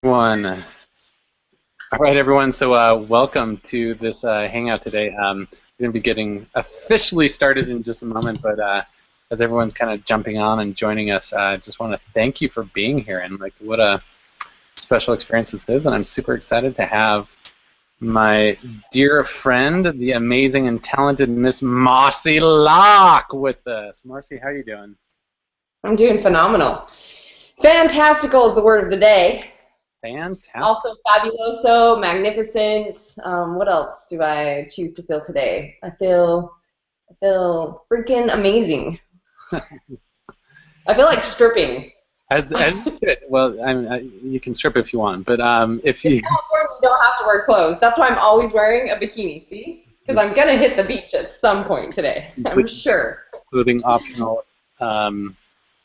One. All right, everyone. So welcome to this Hangout today. We're going to be getting officially started in just a moment, but as everyone's kind of jumping on and joining us, I just want to thank you for being here, and like what a special experience this is, and I'm super excited to have my dear friend, the amazing and talented Miss Marci Locke with us. Marci, how are you doing? I'm doing phenomenal. Fantastical is the word of the day. Fantastic. Also fabuloso, magnificent. What else do I choose to feel today? I feel freaking amazing. I feel like stripping. As well, you can strip if you want, but if In you California, you don't have to wear clothes. That's why I'm always wearing a bikini, see? Because I'm going to hit the beach at some point today, I'm sure. including optional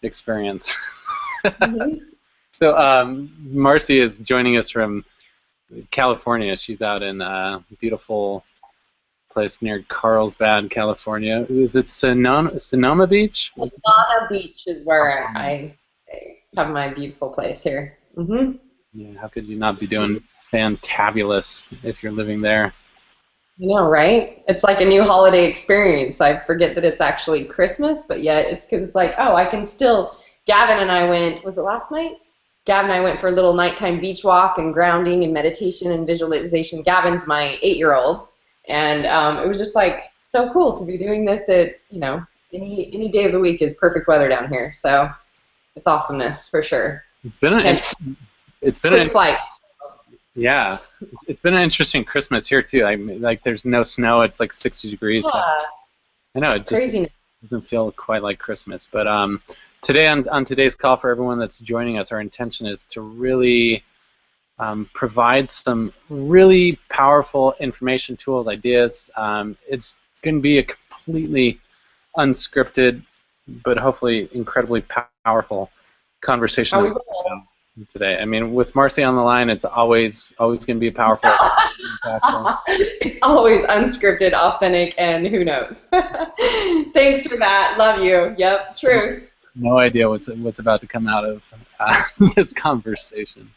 experience. Mhm. So Marci is joining us from California. She's out in a beautiful place near Carlsbad, California. Is it Sonoma Beach? Laguna Beach is where I have my beautiful place here. Yeah, how could you not be doing fantabulous if you're living there? You know, right? It's like a new holiday experience. I forget that it's actually Christmas, but yet it's because it's like, oh, I can still. Gavin and I went, was it last night? Gavin and I went for a little nighttime beach walk and grounding and meditation and visualization. Gavin's my 8-year-old, and it was just like so cool to be doing this at, any day of the week is perfect weather down here. So it's awesomeness for sure. It's been an Hence, it's been quick an flights. yeah, it's been an interesting Christmas here too. I mean, like there's no snow. It's like 60 degrees. So Yeah, I know it just craziness. doesn't feel quite like Christmas. But today on today's call for everyone that's joining us, our intention is to really provide some really powerful information, tools, ideas. It's going to be a completely unscripted, but hopefully incredibly powerful conversation Are that we we're rolling? gonna have today. I mean, with Marci on the line, it's always going to be powerful, impactful. It's always unscripted, authentic, and who knows. Thanks for that. Love you. Yep, true. No idea what's about to come out of uh, this conversation.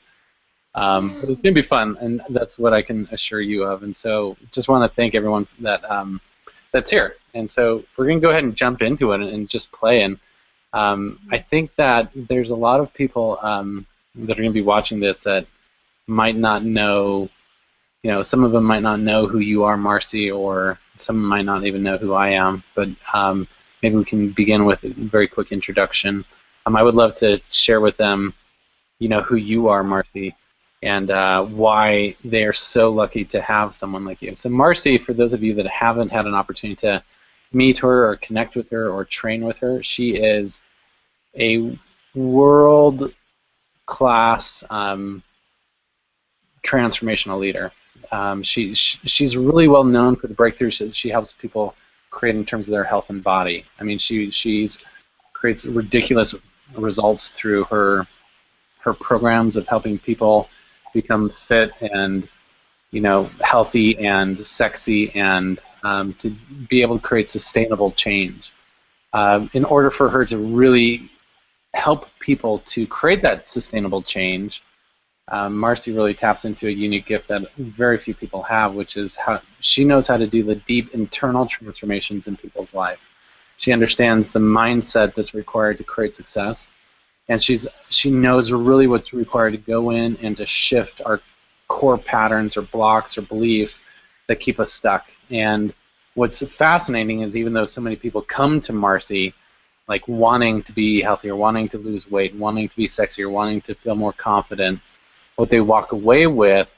But it's going to be fun, and that's what I can assure you of. And so just want to thank everyone that's here. And so we're going to go ahead and jump into it and just play. And I think that there's a lot of people that are going to be watching this that might not know, some of them might not know who you are, Marci, or some might not even know who I am. But maybe we can begin with a very quick introduction. I would love to share with them, who you are, Marci, and why they are so lucky to have someone like you. So Marci, for those of you that haven't had an opportunity to meet her or connect with her or train with her, she is a world-class transformational leader. She's really well known for the breakthroughs that she helps people create in terms of their health and body. I mean, she's creates ridiculous results through her programs of helping people become fit and healthy and sexy and to be able to create sustainable change. In order for her to really help people to create that sustainable change, Marci really taps into a unique gift that very few people have, which is how she knows how to do the deep internal transformations in people's life. She understands the mindset that's required to create success, and she knows really what's required to go in and to shift our core patterns or blocks or beliefs that keep us stuck. And what's fascinating is even though so many people come to Marci like wanting to be healthier, wanting to lose weight, wanting to be sexier, wanting to feel more confident, what they walk away with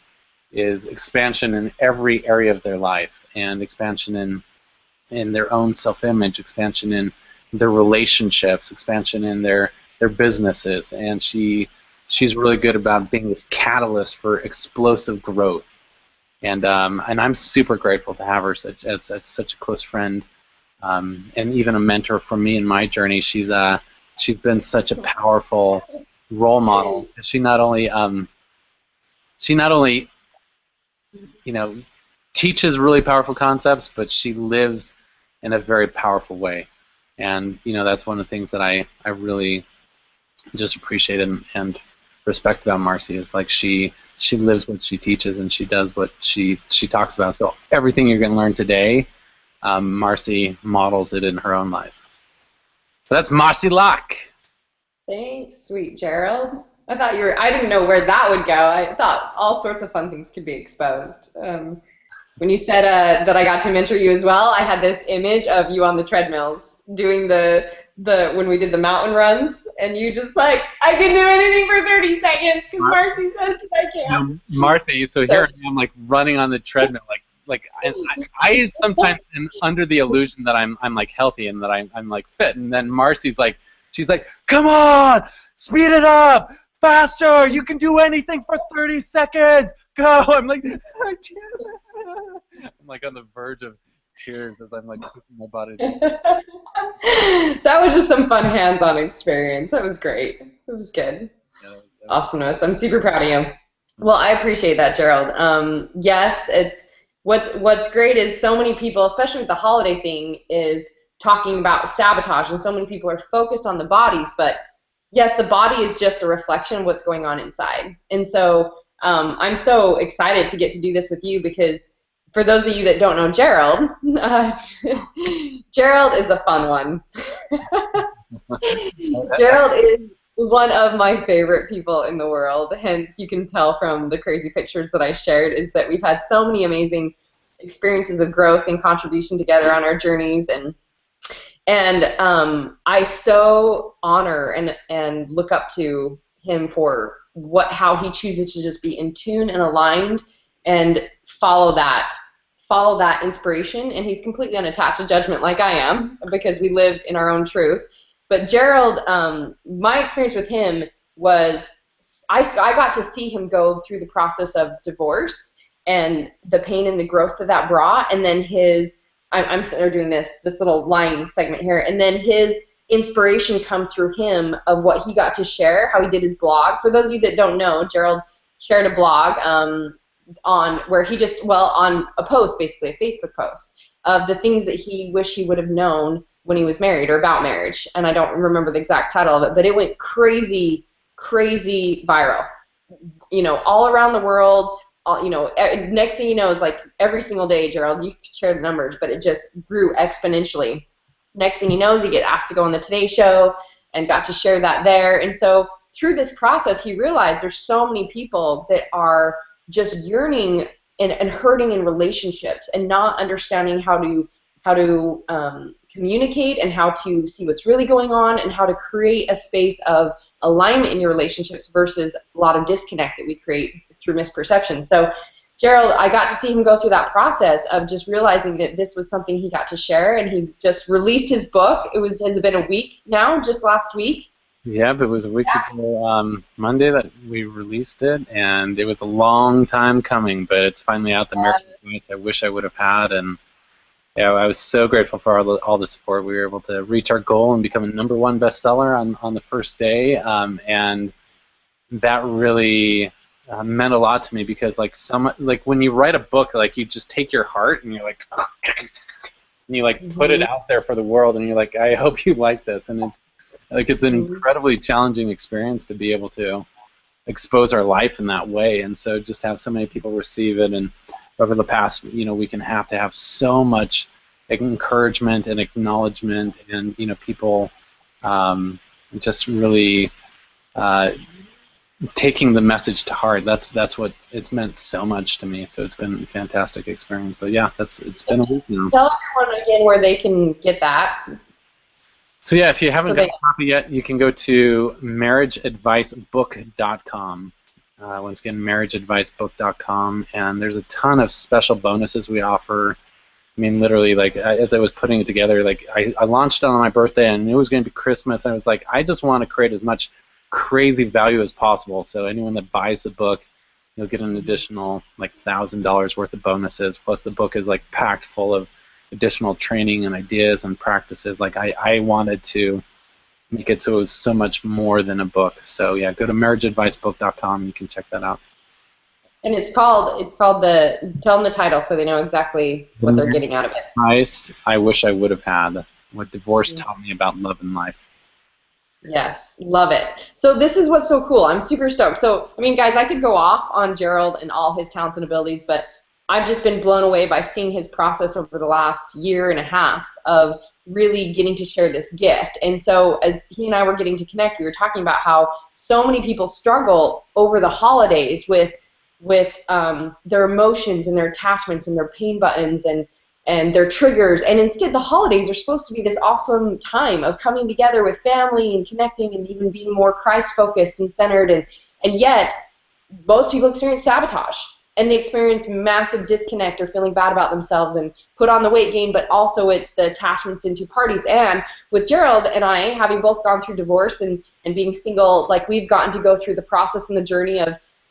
is expansion in every area of their life, and expansion in their own self-image, expansion in their relationships, expansion in their businesses, and she's really good about being this catalyst for explosive growth. And I'm super grateful to have her as such a close friend, and even a mentor for me in my journey. She's been such a powerful role model. She not only teaches really powerful concepts, but she lives in a very powerful way. And that's one of the things that I really just appreciate and respect about Marci is like she lives what she teaches and she does what she talks about. So everything you're going to learn today, Marci models it in her own life. So that's Marci Locke. Thanks, sweet Gerald. I didn't know where that would go. I thought all sorts of fun things could be exposed. When you said that I got to mentor you as well, I had this image of you on the treadmills doing when we did the mountain runs, and you just like, I can do anything for 30 seconds because Marci says that I can. Marci, so here I am like running on the treadmill, like I sometimes am under the illusion that I'm like healthy and that I'm like fit, and then Marci's like, she's like, come on, speed it up, faster, you can do anything for 30 seconds, go. I'm like, I can't. I'm like on the verge of tears as I'm like pushing my body down. That was just some fun hands-on experience. That was great. It was good. Yeah, Awesomeness. I'm super proud of you. Well, I appreciate that, Gerald. Yes, it's what's great is so many people, especially with the holiday thing, is talking about sabotage, and so many people are focused on the bodies, but yes, the body is just a reflection of what's going on inside. And so I'm so excited to get to do this with you because for those of you that don't know Gerald, Gerald is a fun one. Gerald is one of my favorite people in the world. Hence, you can tell from the crazy pictures that I shared is that we've had so many amazing experiences of growth and contribution together on our journeys, and I so honor and look up to him for how he chooses to just be in tune and aligned and follow that inspiration. And he's completely unattached to judgment like I am because we live in our own truth. But Gerald, my experience with him was I got to see him go through the process of divorce and the pain and the growth that brought, and then I'm sitting there doing this little line segment here, and then his inspiration come through him of what he got to share, how he did his blog. For those of you that don't know, Gerald shared a blog on a post, basically a Facebook post, of the things that he wished he would have known when he was married or about marriage. And I don't remember the exact title of it, but it went crazy, crazy viral, all around the world. Next thing you know is like every single day, Gerald, you share the numbers, but it just grew exponentially. Next thing you know is he get asked to go on the Today Show and got to share that there. And so through this process, he realized there's so many people that are just yearning and hurting in relationships and not understanding how to communicate and how to see what's really going on and how to create a space of alignment in your relationships versus a lot of disconnect that we create through misperception. So Gerald, I got to see him go through that process of just realizing that this was something he got to share, and he just released his book. Has been a week now, just last week. Yeah, but it was a week ago Monday that we released it, and it was a long time coming, but it's finally out. The American Voice I wish I would have had, and yeah, I was so grateful for all the support. We were able to reach our goal and become a #1 bestseller on the first day, and that really meant a lot to me because like when you write a book, like you just take your heart and you're like, and you like put it out there for the world, and you're like, I hope you like this, and it's an incredibly challenging experience to be able to expose our life in that way, and so just have so many people receive it, and over the past week and a half to have so much encouragement and acknowledgement, and people just really taking the message to heart. That's what it's meant so much to me. So it's been a fantastic experience. But yeah, it's been a week now. Tell everyone again where they can get that. So yeah, if you haven't got a copy yet, you can go to marriageadvicebook.com. Once again, marriageadvicebook.com, and there's a ton of special bonuses we offer. I mean, literally, like as I was putting it together, like I launched it on my birthday, and it was going to be Christmas. And I was like, I just want to create as much crazy value as possible. So anyone that buys the book, you'll get an additional like $1,000 worth of bonuses. Plus, the book is like packed full of additional training and ideas and practices. Like I wanted to make it so it was so much more than a book. So yeah, go to marriageadvicebook.com. You can check that out. And it's called tell them the title so they know exactly what they're getting out of it. Advice I wish I would have had. What divorce taught me about love and life. Yes, love it. So this is what's so cool. I'm super stoked. So, I mean, guys, I could go off on Gerald and all his talents and abilities, but I've just been blown away by seeing his process over the last year and a half of really getting to share this gift. And so as he and I were getting to connect, we were talking about how so many people struggle over the holidays with their emotions and their attachments and their pain buttons and their triggers, and instead the holidays are supposed to be this awesome time of coming together with family and connecting and even being more Christ focused and centered, and yet most people experience sabotage and they experience massive disconnect or feeling bad about themselves and put on the weight gain, but also it's the attachments into parties. And with Gerald and I having both gone through divorce and being single, like we've gotten to go through the process and the journey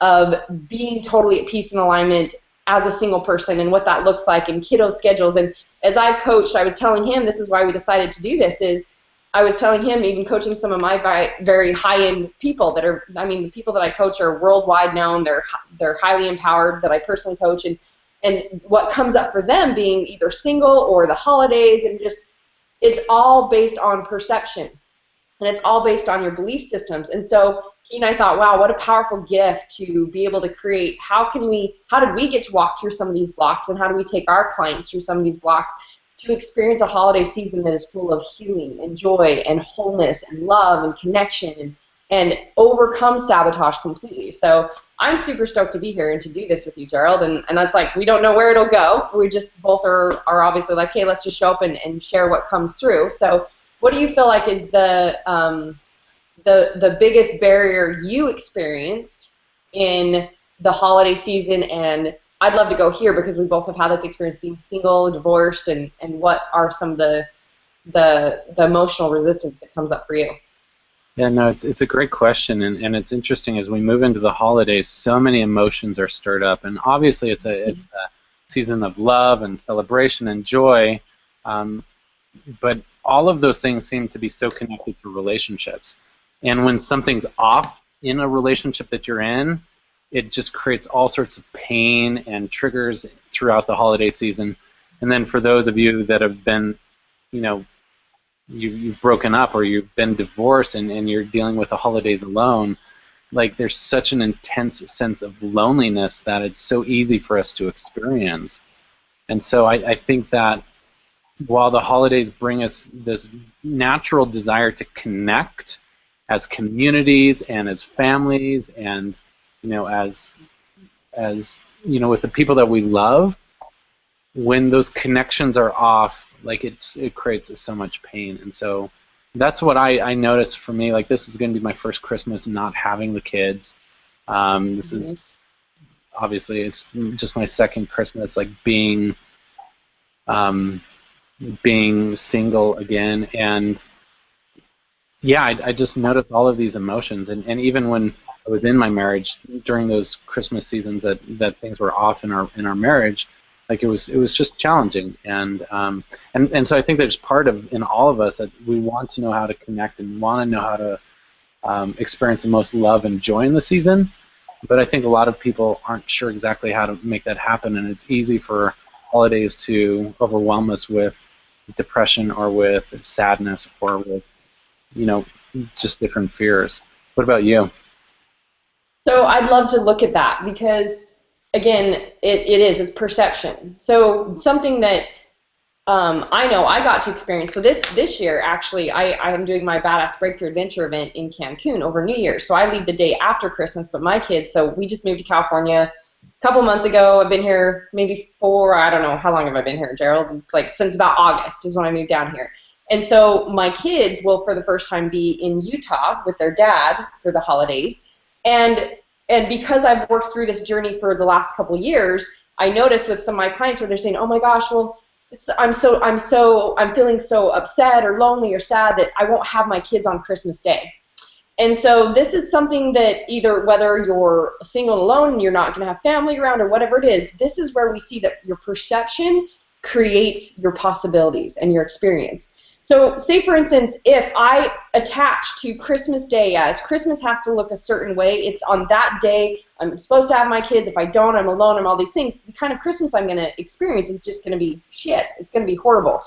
of being totally at peace and alignment as a single person and what that looks like and kiddo schedules. And as I've coached, I was telling him, this is why we decided to do this, is I was telling him, even coaching some of my very high-end people that are, I mean, the people that I coach are worldwide known, they're highly empowered that I personally coach, and what comes up for them being either single or the holidays, and just, it's all based on perception. And it's all based on your belief systems. And so he and I thought, wow, what a powerful gift to be able to create. How did we get to walk through some of these blocks, and how do we take our clients through some of these blocks to experience a holiday season that is full of healing and joy and wholeness and love and connection and overcome sabotage completely. So I'm super stoked to be here and to do this with you, Gerald. And that's like, we don't know where it'll go. We just both are obviously like, hey, let's just show up and share what comes through. So what do you feel like is the biggest barrier you experienced in the holiday season? And I'd love to go here because we both have had this experience being single, divorced, and what are some of the emotional resistance that comes up for you? Yeah, no, it's a great question, and it's interesting as we move into the holidays, so many emotions are stirred up, and obviously it's a season of love and celebration and joy, but all of those things seem to be so connected to relationships. And when something's off in a relationship that you're in, it just creates all sorts of pain and triggers throughout the holiday season. And then for those of you that have been, you've broken up or you've been divorced and you're dealing with the holidays alone, like there's such an intense sense of loneliness that it's so easy for us to experience. And so I think that while the holidays bring us this natural desire to connect as communities and as families and as with the people that we love, when those connections are off, like it creates so much pain. And so that's what I noticed for me. Like, this is going to be my first Christmas not having the kids. This is obviously, it's just my second Christmas, like being single again. And yeah, I just noticed all of these emotions, and even when I was in my marriage during those Christmas seasons that things were off in our marriage, like it was just challenging, and so I think there's part of in all of us that we want to know how to connect and want to know how to experience the most love and joy in the season, but I think a lot of people aren't sure exactly how to make that happen, and it's easy for holidays to overwhelm us with depression or with sadness or with just different fears. What about you? So I'd love to look at that because, again, it's perception. So something that I know I got to experience. So this year, actually, I am doing my Badass Breakthrough Adventure event in Cancun over New Year's. So I leave the day after Christmas, but my kids, so we just moved to California a couple months ago. I've been here maybe I don't know, how long have I been here, Gerald? It's like since about August is when I moved down here. And so my kids will, for the first time, be in Utah with their dad for the holidays. And because I've worked through this journey for the last couple years, I noticed with some of my clients where they're saying, "Oh my gosh, well, I'm feeling so upset or lonely or sad that I won't have my kids on Christmas Day." And so this is something that either whether you're single and alone and you're not going to have family around or whatever it is, this is where we see that your perception creates your possibilities and your experience. So say, for instance, if I attach to Christmas Day as Christmas has to look a certain way, it's on that day, I'm supposed to have my kids, if I don't, I'm alone, I'm all these things, the kind of Christmas I'm going to experience is just going to be shit. It's going to be horrible.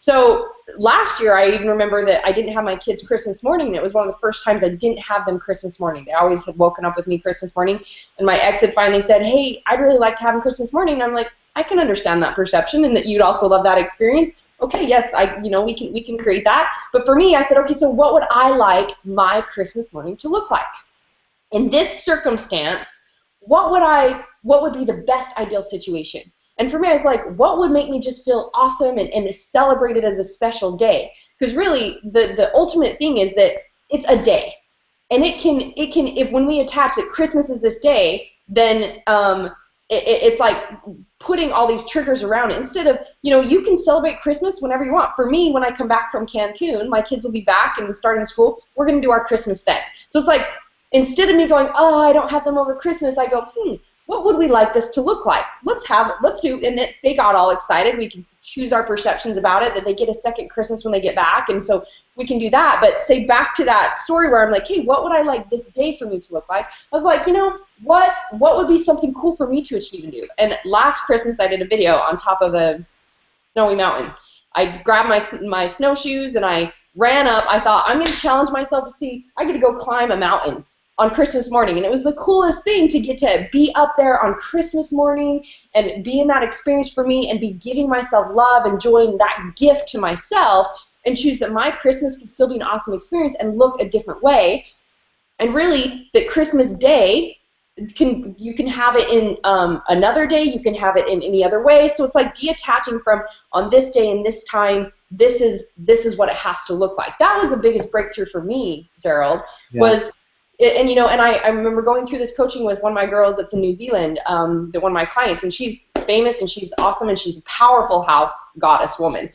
So last year, I even remember that I didn't have my kids Christmas morning, and it was one of the first times I didn't have them Christmas morning. They always had woken up with me Christmas morning, and my ex had finally said, hey, I'd really like to have them Christmas morning. And I'm like, I can understand that perception and that you'd also love that experience. Okay, yes, we can create that. But for me, I said, okay, so what would I like my Christmas morning to look like? In this circumstance, what would be the best ideal situation? And for me, I was like, what would make me just feel awesome and celebrate it as a special day? Because really, the ultimate thing is that it's a day. And it can if when we attach that Christmas is this day, then it's like putting all these triggers around it. Instead of, you can celebrate Christmas whenever you want. For me, when I come back from Cancun, my kids will be back and starting school, we're going to do our Christmas then. So it's like, instead of me going, oh, I don't have them over Christmas, I go, what would we like this to look like? Let's do, and they got all excited. We can choose our perceptions about it, that they get a second Christmas when they get back, and so we can do that. But say back to that story where I'm like, hey, what would I like this day for me to look like? I was like, what would be something cool for me to achieve and do? And last Christmas I did a video on top of a snowy mountain. I grabbed my snowshoes and I ran up. I thought, I'm going to challenge myself to see, I get to go climb a mountain on Christmas morning, and it was the coolest thing to get to be up there on Christmas morning and be in that experience for me and be giving myself love, enjoying that gift to myself, and choose that my Christmas can still be an awesome experience and look a different way. And really, that Christmas Day, you can have it in another day, you can have it in any other way. So it's like detaching from, on this day and this time, this is what it has to look like. That was the biggest breakthrough for me, Gerald, was. And I remember going through this coaching with one of my girls that's in New Zealand, one of my clients, and she's famous and she's awesome and she's a powerful house goddess woman,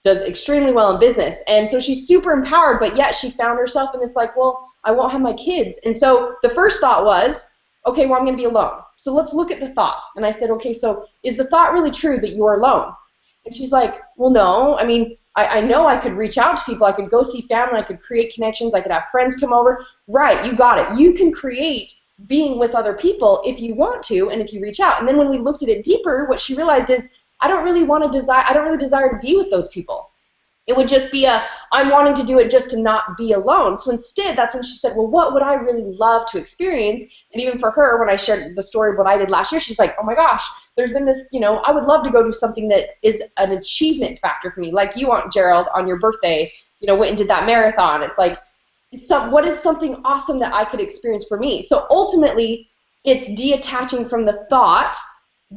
does extremely well in business, and so she's super empowered, but yet she found herself in this like, well, I won't have my kids. And so the first thought was, okay, well, I'm going to be alone. So let's look at the thought. And I said, okay, so is the thought really true that you're alone? And she's like, well, no. I mean, I know I could reach out to people. I could go see family. I could create connections. I could have friends come over. Right, you got it. You can create being with other people if you want to and if you reach out. And then when we looked at it deeper, what she realized is, I don't really desire to be with those people. It would just be I'm wanting to do it just to not be alone. So instead, that's when she said, well, what would I really love to experience? And even for her, when I shared the story of what I did last year, she's like, oh my gosh, there's been this, I would love to go do something that is an achievement factor for me. Like you want, Gerald, on your birthday, went and did that marathon. It's like, what is something awesome that I could experience for me? So ultimately, it's detaching from the thought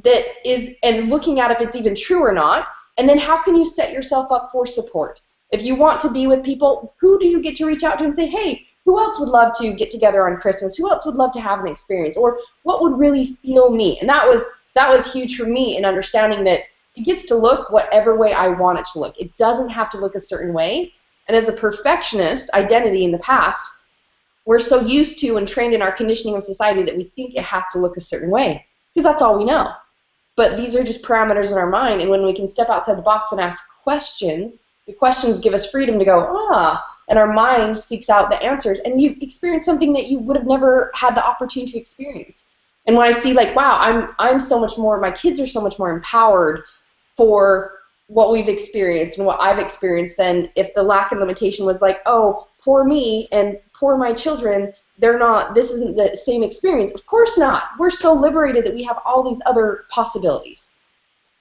that is, and looking at if it's even true or not. And then how can you set yourself up for support? If you want to be with people, who do you get to reach out to and say, hey, who else would love to get together on Christmas? Who else would love to have an experience? Or what would really feel me? And that was huge for me in understanding that it gets to look whatever way I want it to look. It doesn't have to look a certain way. And as a perfectionist identity in the past, we're so used to and trained in our conditioning of society that we think it has to look a certain way because that's all we know. But these are just parameters in our mind, and when we can step outside the box and ask questions, the questions give us freedom to go, and our mind seeks out the answers, and you experience something that you would have never had the opportunity to experience. And when I see, like, wow, I'm so much more, my kids are so much more empowered for what we've experienced and what I've experienced than if the lack and limitation was like, oh, poor me and poor my children, this isn't the same experience. Of course not. We're so liberated that we have all these other possibilities.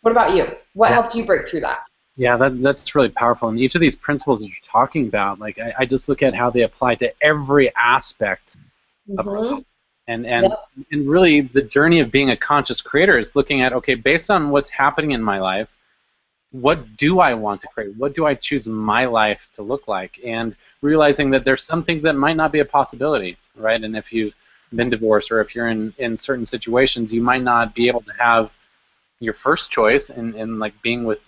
What about you? What helped you break through that? Yeah, that's really powerful. And each of these principles that you're talking about, like I just look at how they apply to every aspect of our life. And really the journey of being a conscious creator is looking at, okay, based on what's happening in my life, what do I want to create? What do I choose my life to look like? And realizing that there's some things that might not be a possibility, right? And if you've been divorced or if you're in certain situations, you might not be able to have your first choice in like being with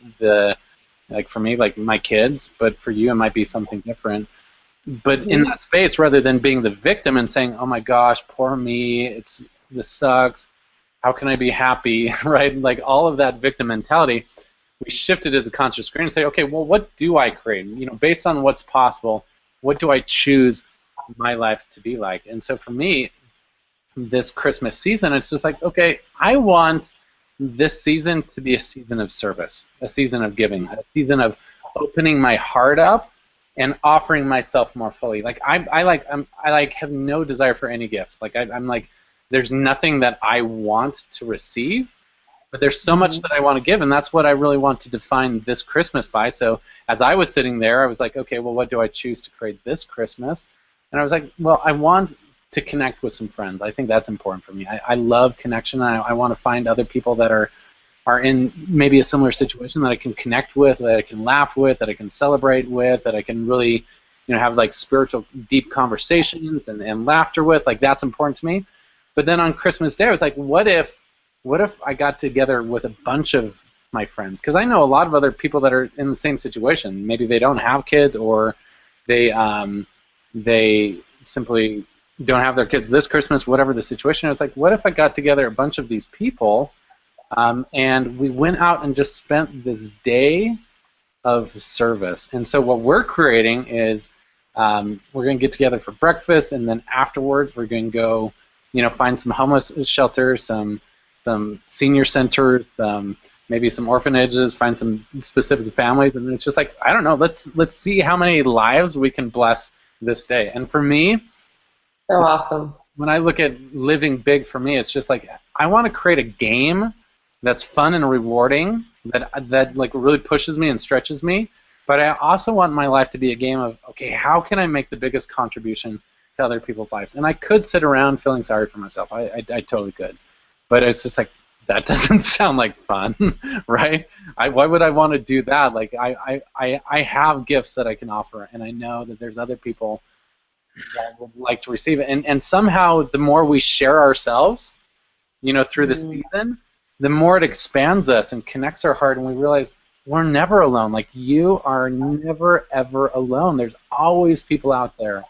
like for me, like my kids, but for you it might be something different. But in that space, rather than being the victim and saying, oh my gosh, poor me, this sucks, how can I be happy, right? Like all of that victim mentality, we shifted as a conscious creator and say, okay, well, what do I create? Based on what's possible, what do I choose my life to be like? And so for me, this Christmas season, it's just like, okay, I want this season to be a season of service, a season of giving, a season of opening my heart up and offering myself more fully. Like I have no desire for any gifts. Like I'm like, there's nothing that I want to receive, but there's so much that I want to give, and that's what I really want to define this Christmas by. So as I was sitting there, I was like, okay, well, what do I choose to create this Christmas? And I was like, well, I want to connect with some friends. I think that's important for me. I love connection. I want to find other people that are in maybe a similar situation that I can connect with, that I can laugh with, that I can celebrate with, that I can really, have like spiritual, deep conversations and laughter with. Like, that's important to me. But then on Christmas Day, I was like, what if I got together with a bunch of my friends? Because I know a lot of other people that are in the same situation. Maybe they don't have kids, or they simply don't have their kids this Christmas, whatever the situation is. Like, what if I got together a bunch of these people and we went out and just spent this day of service? And so what we're creating is we're going to get together for breakfast, and then afterwards we're going to go, find some homeless shelters, some senior centers, maybe some orphanages, find some specific families, and it's just like, I don't know, let's see how many lives we can bless this day. And for me, so awesome. When I look at living big, for me, it's just like, I want to create a game that's fun and rewarding, that like really pushes me and stretches me, but I also want my life to be a game of, okay, how can I make the biggest contribution to other people's lives? And I could sit around feeling sorry for myself. I totally could. But it's just like, that doesn't sound like fun, right? Why would I want to do that? Like, I have gifts that I can offer, and I know that there's other people that would like to receive it. And somehow, the more we share ourselves, through the season, the more it expands us and connects our heart, and we realize we're never alone. Like, you are never, ever alone. There's always people out there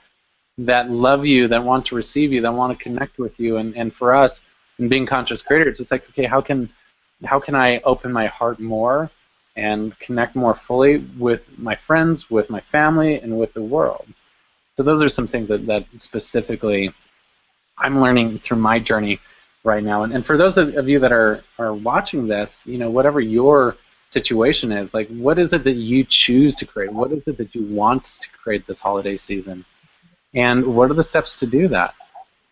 that love you, that want to receive you, that want to connect with you. And for us, in being conscious creator, it's just like, okay, how can I open my heart more and connect more fully with my friends, with my family, and with the world? So those are some things that specifically I'm learning through my journey right now. And for those of you that are watching this, whatever your situation is, like, what is it that you choose to create? What is it that you want to create this holiday season? And what are the steps to do that?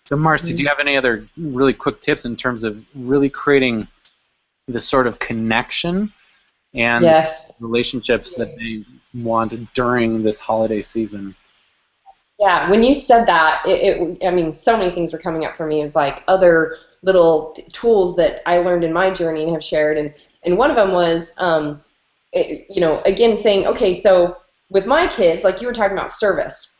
So, Marci, do you have any other really quick tips in terms of really creating this sort of connection and relationships that they want during this holiday season? Yeah, when you said that, I mean, so many things were coming up for me. It was like other little tools that I learned in my journey and have shared, and one of them was, again, saying, okay, so with my kids, like you were talking about service,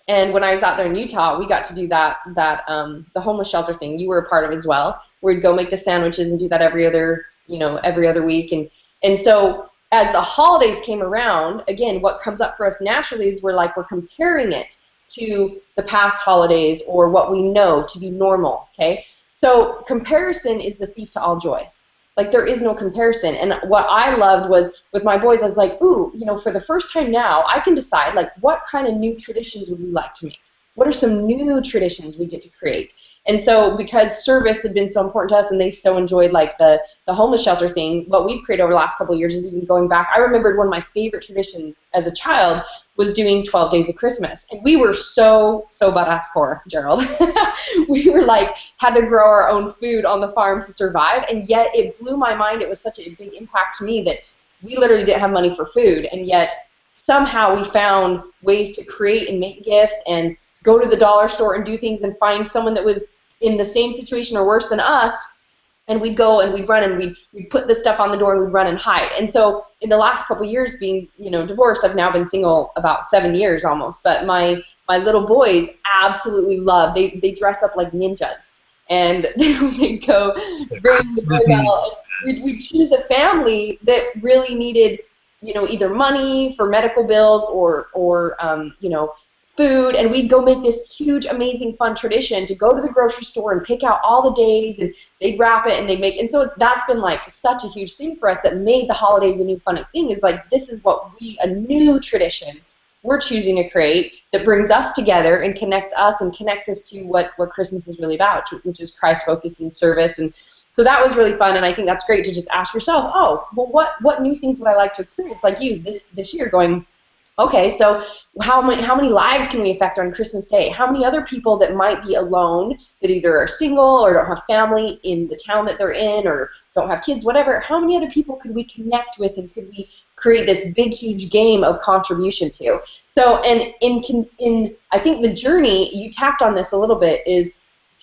and when I was out there in Utah, we got to do that the homeless shelter thing you were a part of as well. We'd go make the sandwiches and do that every other week, and so as the holidays came around, again, what comes up for us naturally is we're comparing it to the past holidays or what we know to be normal, okay? So comparison is the thief to all joy. Like, there is no comparison. And what I loved was, with my boys, I was like, ooh, for the first time now, I can decide, like, what kind of new traditions would we like to make? What are some new traditions we get to create? And so, because service had been so important to us, and they so enjoyed, like, the homeless shelter thing, what we've created over the last couple of years is even going back. I remembered one of my favorite traditions as a child was doing 12 Days of Christmas. And we were so butt-ass poor, Gerald. We were had to grow our own food on the farm to survive, and yet it blew my mind. It was such a big impact to me that we literally didn't have money for food, and yet somehow we found ways to create and make gifts and go to the dollar store and do things and find someone that was in the same situation or worse than us, and we'd go and we'd run and we'd put this stuff on the door and we'd run and hide. And so in the last couple of years, being divorced, I've now been single about 7 years almost, but my little boys absolutely love, they dress up like ninjas, and they go ring the doorbell. We'd choose a family that really needed either money for medical bills or food, and we'd go make this huge, amazing, fun tradition to go to the grocery store and pick out all the days, and they'd wrap it and they'd make, and so that's been such a huge thing for us that made the holidays a new fun thing, is this is a new tradition we're choosing to create that brings us together and connects us to what Christmas is really about, which is Christ focus and service. And So that was really fun, and I think that's great to just ask yourself, oh, well, what new things would I like to experience, like you this year, going, okay, so how many lives can we affect on Christmas Day? How many other people that might be alone, that either are single or don't have family in the town that they're in, or don't have kids, whatever, how many other people could we connect with, and could we create this big, huge game of contribution to? So, and in I think the journey, you tapped on this a little bit, is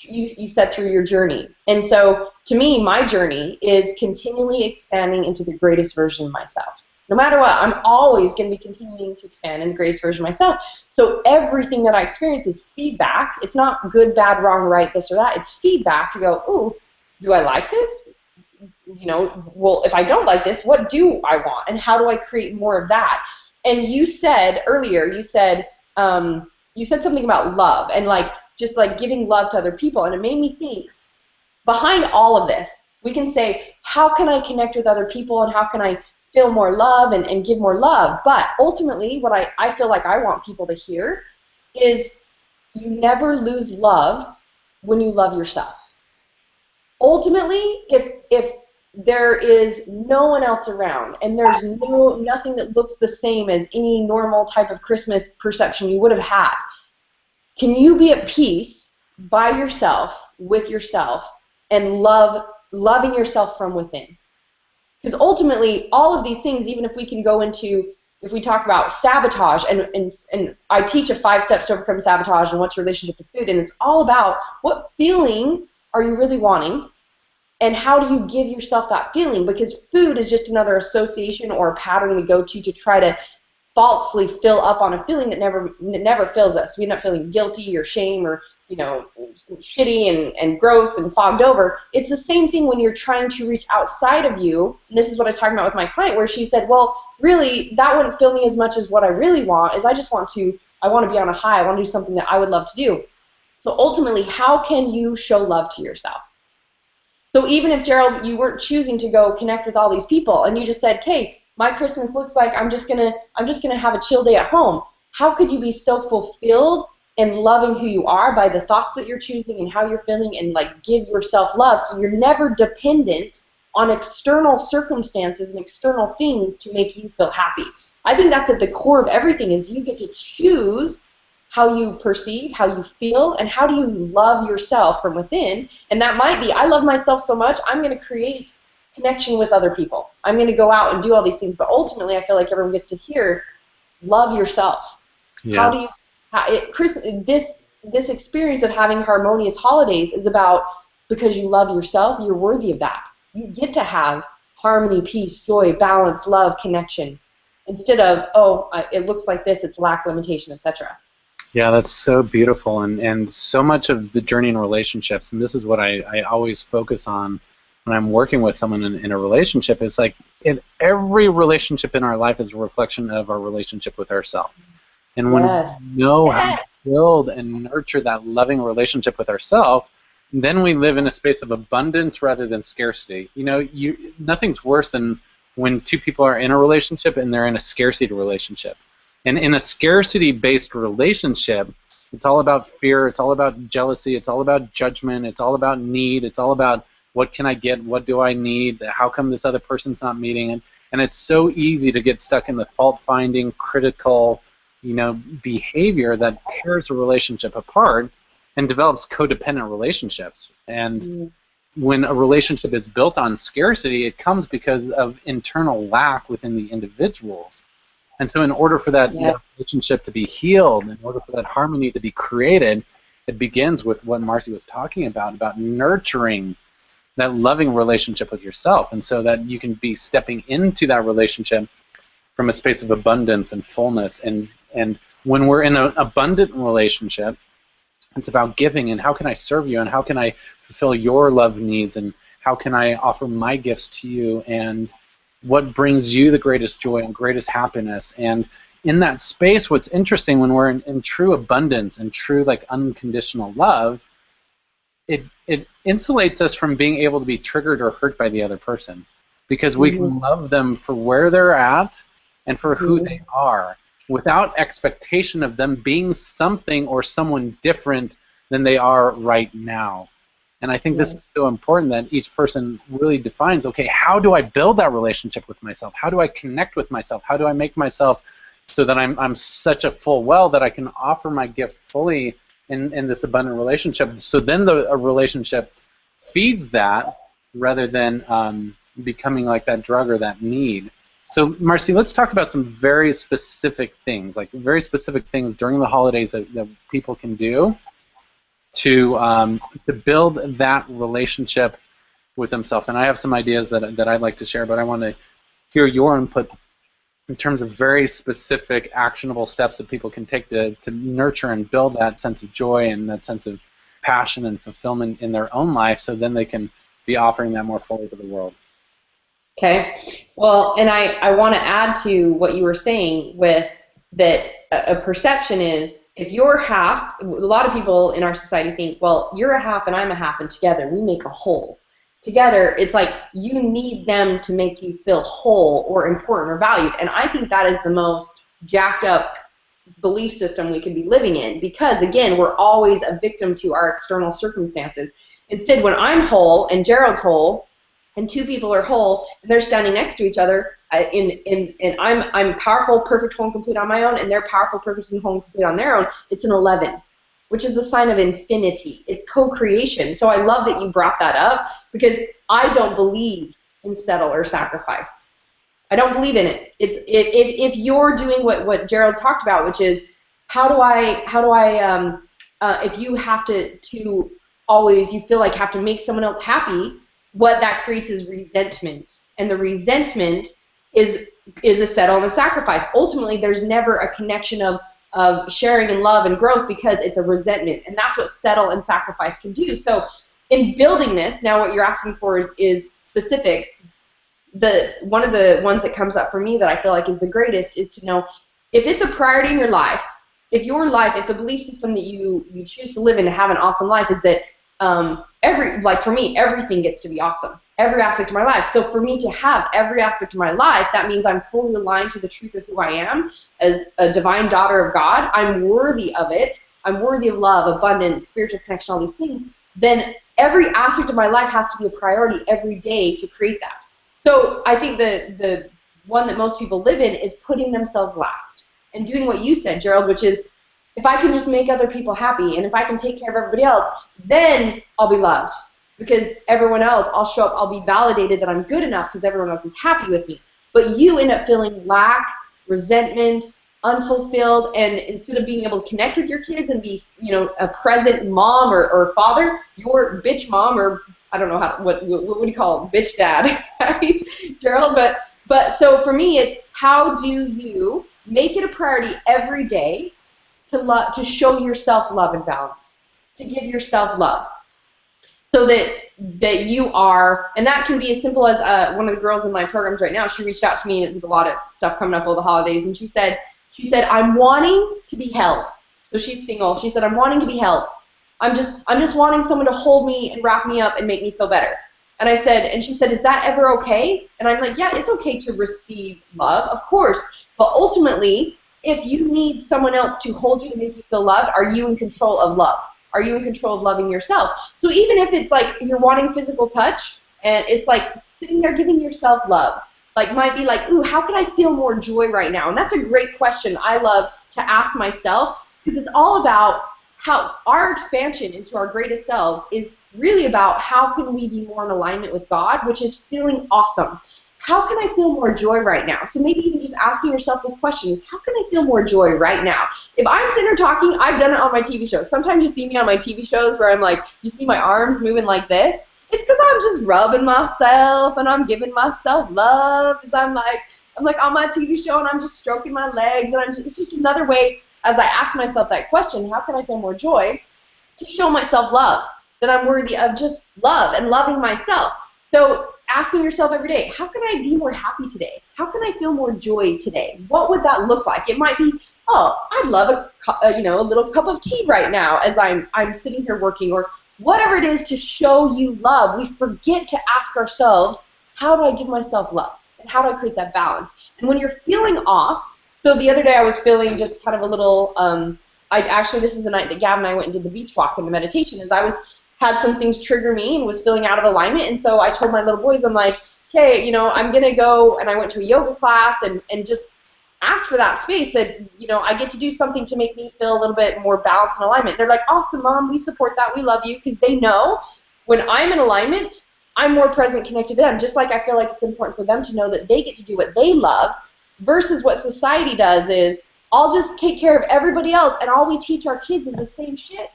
you said through your journey. And so to me, my journey is continually expanding into the greatest version of myself. No matter what, I'm always going to be continuing to expand in the greatest version of myself. So everything that I experience is feedback. It's not good, bad, wrong, right, this or that. It's feedback to go, ooh, do I like this? You know, well, if I don't like this, what do I want? And how do I create more of that? And you said earlier, you said something about love, and like just like giving love to other people. And it made me think, behind all of this, we can say, how can I connect with other people, and how can I feel more love and give more love? But ultimately, what I feel like I want people to hear is, you never lose love when you love yourself. Ultimately, if there is no one else around, and there's nothing that looks the same as any normal type of Christmas perception you would have had, can you be at peace by yourself, with yourself, and loving yourself from within? Because ultimately, all of these things, even if we can go into, if we talk about sabotage, and I teach a 5 steps to overcome sabotage and what's your relationship to food, and it's all about what feeling are you really wanting, and how do you give yourself that feeling? Because food is just another association or a pattern we go to try to falsely fill up on a feeling that never fills us. We end up feeling guilty or shame, or shitty and gross and fogged over. It's the same thing when you're trying to reach outside of you. And this is what I was talking about with my client, where she said, well, really, that wouldn't fill me as much as what I really want is I want to be on a high. I want to do something that I would love to do. So ultimately, how can you show love to yourself? So even if, Gerald, you weren't choosing to go connect with all these people, and you just said, hey, my Christmas looks like I'm just gonna have a chill day at home. How could you be so fulfilled and loving who you are by the thoughts that you're choosing and how you're feeling, and like give yourself love, so you're never dependent on external circumstances and external things to make you feel happy? I think that's at the core of everything, is you get to choose how you perceive, how you feel, and how do you love yourself from within. And that might be, I love myself so much, I'm going to create connection with other people. I'm going to go out and do all these things. But ultimately, I feel like everyone gets to hear, love yourself. Yeah. Chris, this experience of having harmonious holidays is about, because you love yourself, you're worthy of that. You get to have harmony, peace, joy, balance, love, connection, instead of, it looks like this, it's lack, limitation, etc. Yeah, that's so beautiful, and so much of the journey in relationships, and this is what I always focus on when I'm working with someone in a relationship, is like, every relationship in our life is a reflection of our relationship with ourselves. And when we know how to build and nurture that loving relationship with ourselves, then we live in a space of abundance rather than scarcity. Nothing's worse than when two people are in a relationship and they're in a scarcity relationship. And in a scarcity-based relationship, it's all about fear, it's all about jealousy, it's all about judgment, it's all about need, it's all about what can I get, what do I need, how come this other person's not meeting, and it's so easy to get stuck in the fault-finding, critical, behavior that tears a relationship apart and develops codependent relationships. And when a relationship is built on scarcity, it comes because of internal lack within the individuals. And so in order for that relationship to be healed, in order for that harmony to be created, it begins with what Marci was talking about nurturing that loving relationship with yourself, and so that you can be stepping into that relationship from a space of abundance and fullness. And when we're in an abundant relationship, it's about giving, and how can I serve you, and how can I fulfill your love needs, and how can I offer my gifts to you, and what brings you the greatest joy and greatest happiness. And in that space, what's interesting, when we're in true abundance and true unconditional love, it insulates us from being able to be triggered or hurt by the other person, because we can love them for where they're at and for who they are, without expectation of them being something or someone different than they are right now. And I think this Yeah. is so important that each person really defines, okay, how do I build that relationship with myself? How do I connect with myself? How do I make myself so that I'm such a full well that I can offer my gift fully in this abundant relationship? So then a relationship feeds that rather than becoming like that drug or that need. So, Marci, let's talk about some very specific things, like very specific things during the holidays that people can do to build that relationship with themselves. And I have some ideas that I'd like to share, but I want to hear your input in terms of very specific, actionable steps that people can take to nurture and build that sense of joy and that sense of passion and fulfillment in their own life, so then they can be offering that more fully to the world. Okay. Well, and I want to add to what you were saying with that a perception is if you're half, a lot of people in our society think, well, you're a half and I'm a half, and together we make a whole. Together, it's like you need them to make you feel whole or important or valued. And I think that is the most jacked up belief system we could be living in, because, again, we're always a victim to our external circumstances. Instead, when I'm whole and Gerald's whole, and two people are whole, and they're standing next to each other, and I'm powerful, perfect, whole, and complete on my own, and they're powerful, perfect, and whole, and complete on their own, it's an 11, which is the sign of infinity. It's co-creation. So I love that you brought that up, because I don't believe in settle or sacrifice. I don't believe in it. If you're doing what Gerald talked about, which is how do I if you have to always, you feel like have to make someone else happy, what that creates is resentment, and the resentment is a settle and a sacrifice. Ultimately, there's never a connection of sharing and love and growth, because it's a resentment, and that's what settle and sacrifice can do. So in building this, now what you're asking for is specifics. One of the ones that comes up for me that I feel like is the greatest is to know if it's a priority in your life, if the belief system that you choose to live in to have an awesome life is that for me, everything gets to be awesome, every aspect of my life. So for me to have every aspect of my life, that means I'm fully aligned to the truth of who I am as a divine daughter of God. I'm worthy of it. I'm worthy of love, abundance, spiritual connection, all these things. Then every aspect of my life has to be a priority every day to create that. So I think the one that most people live in is putting themselves last and doing what you said, Gerald, which is, if I can just make other people happy, and if I can take care of everybody else, then I'll be loved. Because everyone else, I'll show up, I'll be validated that I'm good enough because everyone else is happy with me. But you end up feeling lack, resentment, unfulfilled, and instead of being able to connect with your kids and be, a present mom or father, your bitch mom, or I don't know what do you call it, bitch dad, right, Gerald? But so for me, it's how do you make it a priority every day to show yourself love and balance, to give yourself love, so that you are, and that can be as simple as one of the girls in my programs right now. She reached out to me with a lot of stuff coming up over the holidays, and she said, I'm wanting to be held. So she's single. She said, I'm wanting to be held. I'm just wanting someone to hold me and wrap me up and make me feel better. And she said, is that ever okay? And I'm like, yeah, it's okay to receive love, of course, but ultimately, if you need someone else to hold you to make you feel loved, are you in control of love? Are you in control of loving yourself? So even if it's like you're wanting physical touch, and it's like sitting there giving yourself love, like might be like, ooh, how can I feel more joy right now? And that's a great question I love to ask myself, because it's all about how our expansion into our greatest selves is really about how can we be more in alignment with God, which is feeling awesome. How can I feel more joy right now? So maybe even just asking yourself this question is, how can I feel more joy right now? If I'm sitting here talking, I've done it on my TV shows. Sometimes you see me on my TV shows where I'm like, you see my arms moving like this. It's because I'm just rubbing myself and I'm giving myself love. Because I'm like on my TV show and I'm just stroking my legs, and it's just another way, as I ask myself that question, how can I feel more joy, to show myself love, that I'm worthy of just love and loving myself. So asking yourself every day, how can I be more happy today? How can I feel more joy today? What would that look like? It might be, oh, I'd love a little cup of tea right now as I'm sitting here working, or whatever it is to show you love. We forget to ask ourselves, how do I give myself love? And how do I create that balance? And when you're feeling off, so the other day I was feeling just kind of a little, this is the night that Gavin and I went and did the beach walk and the meditation, as I was had some things trigger me and was feeling out of alignment. And so I told my little boys, I'm like, okay, I'm going to go, and I went to a yoga class and just asked for that space. Said, I get to do something to make me feel a little bit more balanced and alignment. They're like, awesome, Mom, we support that, we love you, because they know when I'm in alignment, I'm more present, connected to them, just like I feel like it's important for them to know that they get to do what they love, versus what society does is, I'll just take care of everybody else, and all we teach our kids is the same shit.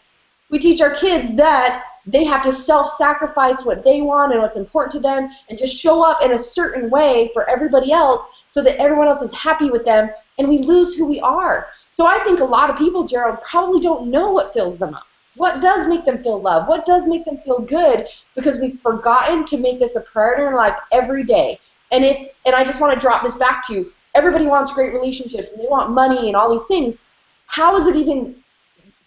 We teach our kids that they have to self-sacrifice what they want and what's important to them and just show up in a certain way for everybody else so that everyone else is happy with them, and we lose who we are. So I think a lot of people, Gerald, probably don't know what fills them up. What does make them feel love? What does make them feel good? Because we've forgotten to make this a priority in our life every day. And I just want to drop this back to you. Everybody wants great relationships and they want money and all these things. How is it even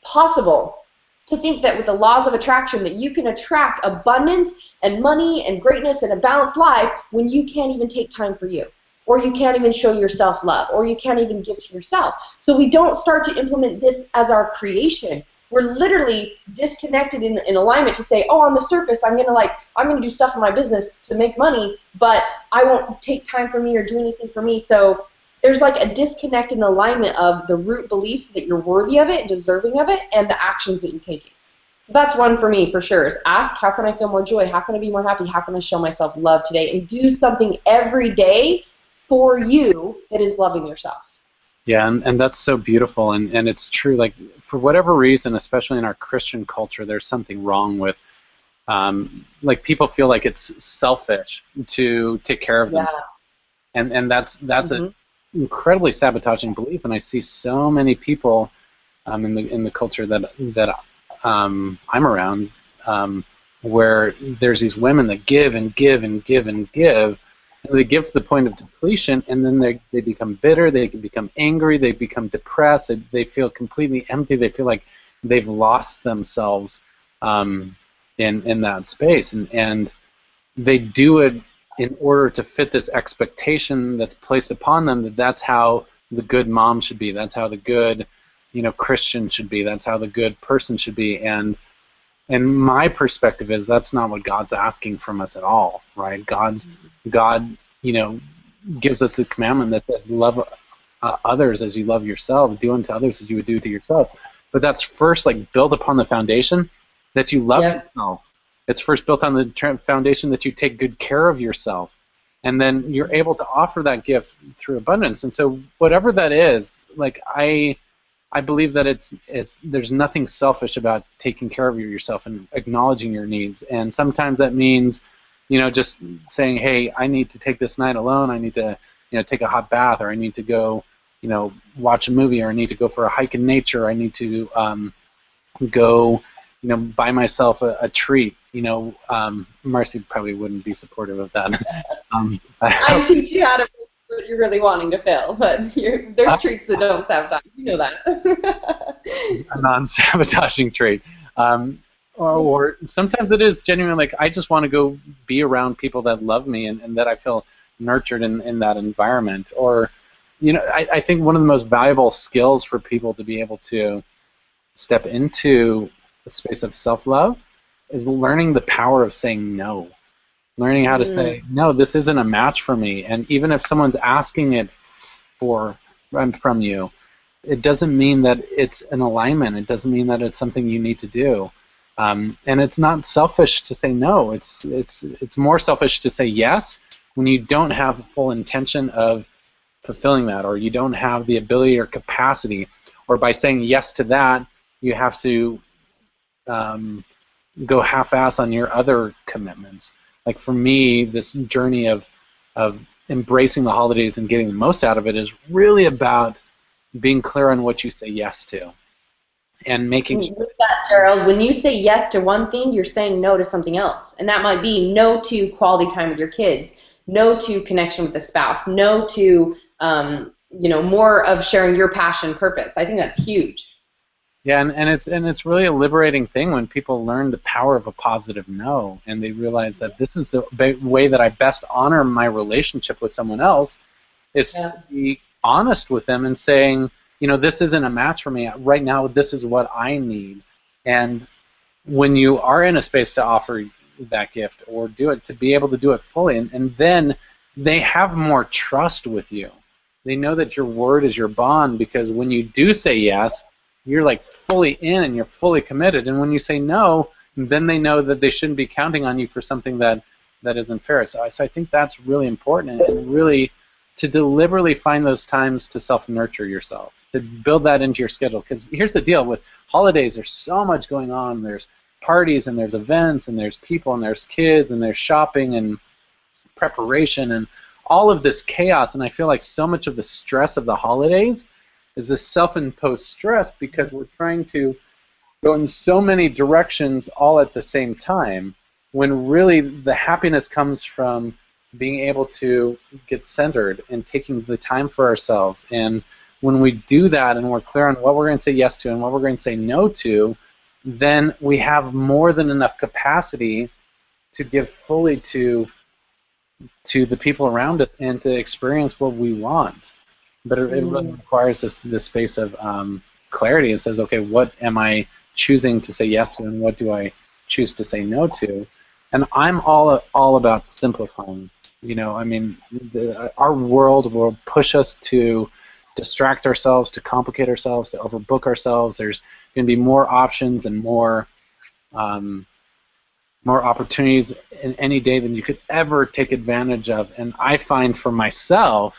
possible to think that with the laws of attraction that you can attract abundance and money and greatness and a balanced life when you can't even take time for you, or you can't even show yourself love, or you can't even give to yourself? So we don't start to implement this as our creation. We're literally disconnected in alignment to say, oh, on the surface, I'm gonna do stuff in my business to make money, but I won't take time for me or do anything for me. So there's like a disconnect in alignment of the root belief that you're worthy of it, deserving of it, and the actions that you're taking. So that's one for me for sure, is ask, how can I feel more joy? How can I be more happy? How can I show myself love today? And do something every day for you that is loving yourself. Yeah, and that's so beautiful, and it's true. Like, for whatever reason, especially in our Christian culture, there's something wrong with, like, people feel like it's selfish to take care of them. Yeah. And that's an incredibly sabotaging belief, and I see so many people in the culture that I'm around, where there's these women that give and give and give and give. And they give to the point of depletion, and then they become bitter, they can become angry, they become depressed, they feel completely empty, they feel like they've lost themselves in that space. And they do it in order to fit this expectation that's placed upon them that that's how the good mom should be, that's how the good Christian should be, that's how the good person should be. And my perspective is that's not what God's asking from us at all, right? God, gives us the commandment that says, love others as you love yourself, do unto others as you would do to yourself. But that's first built upon the foundation that you love yourself. It's first built on the foundation that you take good care of yourself, and then you're able to offer that gift through abundance. And so whatever that is, I believe that there's nothing selfish about taking care of yourself and acknowledging your needs. And sometimes that means, just saying, hey, I need to take this night alone. I need to, take a hot bath, or I need to go, watch a movie, or I need to go for a hike in nature. I need to go, buy myself a treat. Marci probably wouldn't be supportive of that. I teach you how to what you're really wanting to feel, but there's treats that don't sabotage. You know that. A non-sabotaging trait. Or sometimes it is genuinely I just want to go be around people that love me and that I feel nurtured in that environment. Or, I think one of the most valuable skills for people to be able to step into the space of self-love is learning the power of saying no. Learning how to say, no, this isn't a match for me. And even if someone's asking it from you, it doesn't mean that it's an alignment. It doesn't mean that it's something you need to do. And it's not selfish to say no. It's more selfish to say yes when you don't have the full intention of fulfilling that, or you don't have the ability or capacity. Or by saying yes to that, you have to go half-ass on your other commitments. Like, for me, this journey of embracing the holidays and getting the most out of it is really about being clear on what you say yes to, and making sure. With that, Gerald, when you say yes to one thing, you're saying no to something else, and that might be no to quality time with your kids, no to connection with the spouse, no to more of sharing your passion, purpose. I think that's huge. Yeah, and it's really a liberating thing when people learn the power of a positive no, and they realize that this is the way that I best honor my relationship with someone else, is to be honest with them and saying, this isn't a match for me right now. This is what I need, and when you are in a space to offer that gift or do it, to be able to do it fully, and then they have more trust with you. They know that your word is your bond, because when you do say yes, you're like fully in and you're fully committed. And when you say no, then they know that they shouldn't be counting on you for something that isn't fair. So I think that's really important, and really to deliberately find those times to self-nurture yourself, to build that into your schedule. Because here's the deal with holidays: there's so much going on. There's parties and there's events and there's people and there's kids and there's shopping and preparation and all of this chaos. And I feel like so much of the stress of the holidays is this self-imposed stress, because we're trying to go in so many directions all at the same time, when really the happiness comes from being able to get centered and taking the time for ourselves. And when we do that and we're clear on what we're going to say yes to and what we're going to say no to, then we have more than enough capacity to give fully to the people around us and to experience what we want. But it really requires this space of clarity. It says, okay, what am I choosing to say yes to, and what do I choose to say no to? And I'm all about simplifying. You know, I mean, our world will push us to distract ourselves, to complicate ourselves, to overbook ourselves. There's going to be more options and more opportunities in any day than you could ever take advantage of. And I find for myself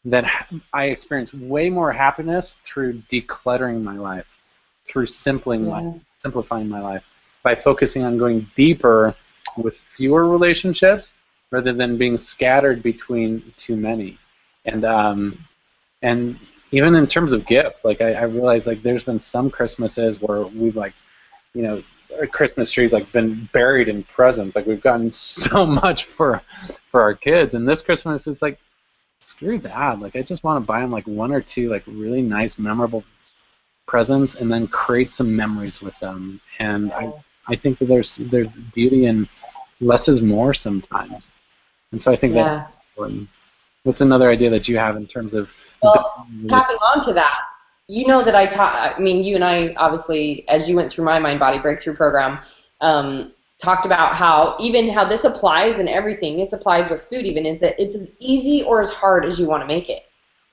that I experience way more happiness through decluttering my life, through simplifying my life, by focusing on going deeper with fewer relationships rather than being scattered between too many. And even in terms of gifts, like I realize, like, there's been some Christmases where we've, like, you know, our Christmas trees like been buried in presents. Like, we've gotten so much for our kids, and this Christmas it's like, screw that. Like, I just want to buy them like one or two like really nice, memorable presents, and then create some memories with them. And I think that there's beauty in less is more sometimes. And so I think that's important. What's another idea that you have in terms of? Well, tapping on to that, you know that I mean, you and I, obviously, as you went through my Mind Body Breakthrough program, talked about how this applies in everything. This applies with food even, is that it's as easy or as hard as you want to make it,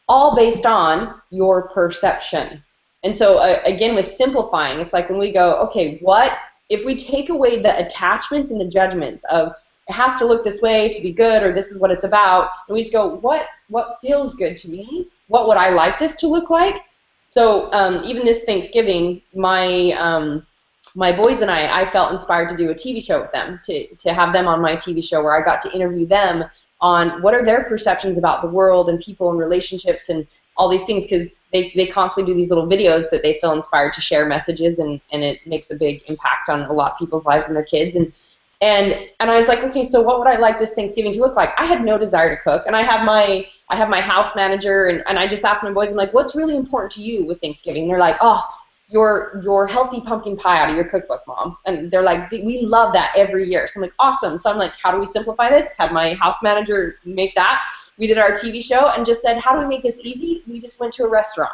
all based on your perception. And so, again, with simplifying, it's like when we go, okay, what if we take away the attachments and the judgments of it has to look this way to be good, or this is what it's about, and we just go, what feels good to me? What would I like this to look like? So even this Thanksgiving, my boys and I felt inspired to do a TV show with them, to have them on my TV show, where I got to interview them on what are their perceptions about the world and people and relationships and all these things, because they constantly do these little videos that they feel inspired to share messages, and it makes a big impact on a lot of people's lives and their kids. And I was like, okay, so what would I like this Thanksgiving to look like? I had no desire to cook, and I have my house manager, and I just asked my boys, I'm like, what's really important to you with Thanksgiving? And they're like, oh, your healthy pumpkin pie out of your cookbook, Mom. And they're like, we love that every year. So I'm like, awesome. So I'm like, how do we simplify this? Had my house manager make that. We did our TV show and just said, how do we make this easy? We just went to a restaurant.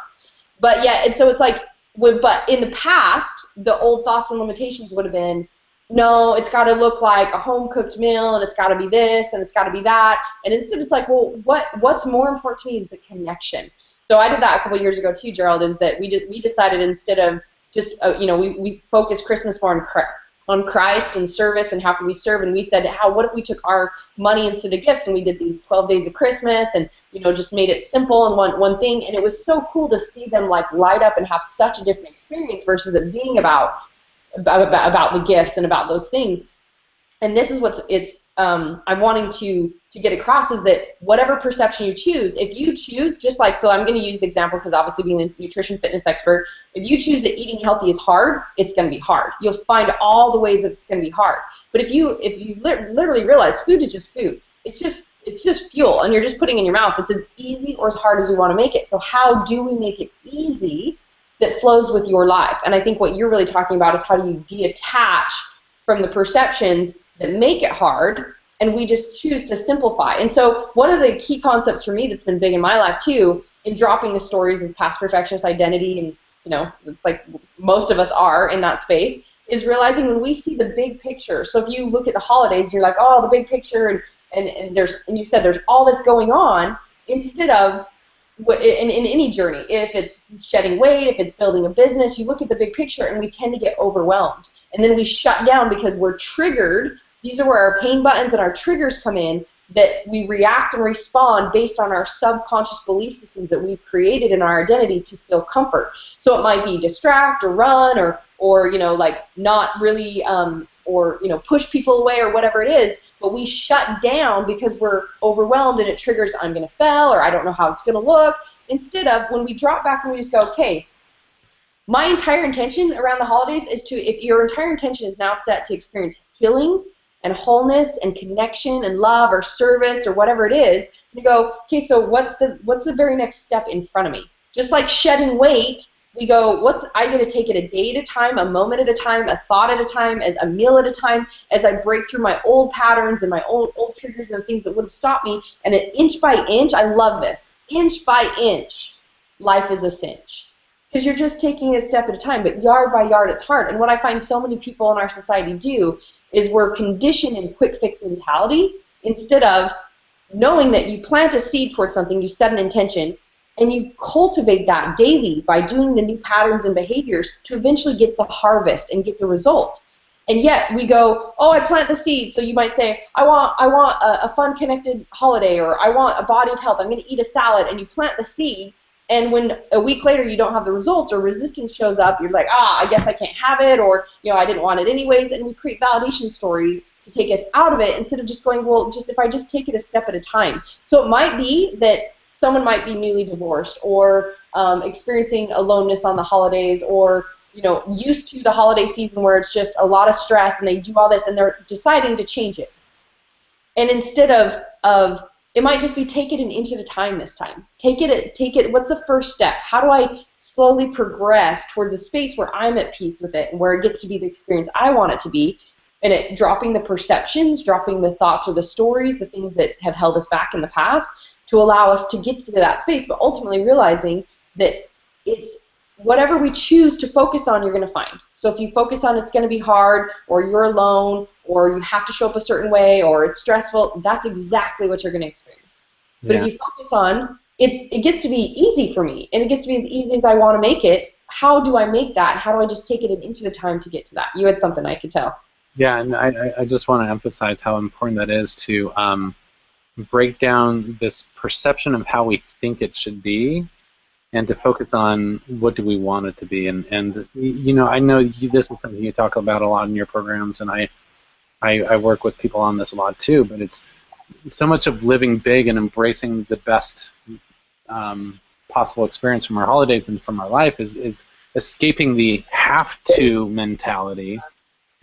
But yeah, and so it's like, but in the past, the old thoughts and limitations would have been, no, it's got to look like a home-cooked meal, and it's got to be this, and it's got to be that. And instead it's like, well, what's more important to me is the connection. So I did that a couple years ago too, Gerald, is that we decided, instead of just, we focused Christmas more on Christ and service and how can we serve, and we said, what if we took our money instead of gifts, and we did these 12 days of Christmas, and just made it simple and one thing. And it was so cool to see them like light up and have such a different experience versus it being about the gifts and about those things. And this is I'm wanting to get across, is that whatever perception you choose, if you choose, just like, so I'm going to use the example because obviously being a nutrition fitness expert, if you choose that eating healthy is hard, it's going to be hard. You'll find all the ways that it's going to be hard. But if you literally realize food is just food, it's just fuel, and you're just putting it in your mouth, it's as easy or as hard as we want to make it. So how do we make it easy that flows with your life? And I think what you're really talking about is how do you detach from the perceptions that make it hard, and we just choose to simplify. And so one of the key concepts for me that's been big in my life too, in dropping the stories, is past perfectionist identity, and it's like most of us are in that space, is realizing when we see the big picture. So if you look at the holidays, you're like, oh, the big picture, and you said there's all this going on, instead of in any journey, if it's shedding weight, if it's building a business, you look at the big picture and we tend to get overwhelmed. And then we shut down because we're triggered. These are where our pain buttons and our triggers come in, that we react and respond based on our subconscious belief systems that we've created in our identity to feel comfort. So it might be distract or run or like not really or push people away or whatever it is, but we shut down because we're overwhelmed and it triggers I'm going to fail or I don't know how it's going to look, instead of when we drop back and we just go, okay, my entire intention around the holidays is to, if your entire intention is now set to experience healing and wholeness and connection and love or service or whatever it is, you go, okay, so what's the very next step in front of me? Just like shedding weight, we go, I get to take it a day at a time, a moment at a time, a thought at a time, as a meal at a time, as I break through my old patterns and my old triggers and things that would have stopped me. And inch by inch, I love this, inch by inch, life is a cinch. Because you're just taking it a step at a time, but yard by yard, it's hard. And what I find so many people in our society do is we're conditioned in quick fix mentality, instead of knowing that you plant a seed towards something, you set an intention, and you cultivate that daily by doing the new patterns and behaviors to eventually get the harvest and get the result. And yet we go, oh, I plant the seed. So you might say, I want a fun, connected holiday, or I want a body of health. I'm going to eat a salad. And you plant the seed, and when a week later you don't have the results or resistance shows up, you're like, I guess I can't have it, or I didn't want it anyways. And we create validation stories to take us out of it, instead of just going, well, if I just take it a step at a time. So it might be that someone might be newly divorced, or experiencing aloneness on the holidays, or used to the holiday season where it's just a lot of stress and they do all this and they're deciding to change it. And instead of it might just be take it an inch at a time this time. Take it. What's the first step? How do I slowly progress towards a space where I'm at peace with it and where it gets to be the experience I want it to be? And dropping the perceptions, dropping the thoughts or the stories, the things that have held us back in the past, to allow us to get to that space, but ultimately realizing that it's whatever we choose to focus on, you're going to find. So if you focus on it's going to be hard, or you're alone, or you have to show up a certain way, or it's stressful, that's exactly what you're going to experience. But if you focus on it gets to be easy for me, and it gets to be as easy as I want to make it, how do I make that? How do I just take it an inch at a time to get to that? You had something I could tell. Yeah, and I just want to emphasize how important that is to break down this perception of how we think it should be, and to focus on what do we want it to be. And I know this is something you talk about a lot in your programs, and I work with people on this a lot too, but it's so much of living big and embracing the best possible experience from our holidays and from our life is escaping the have-to mentality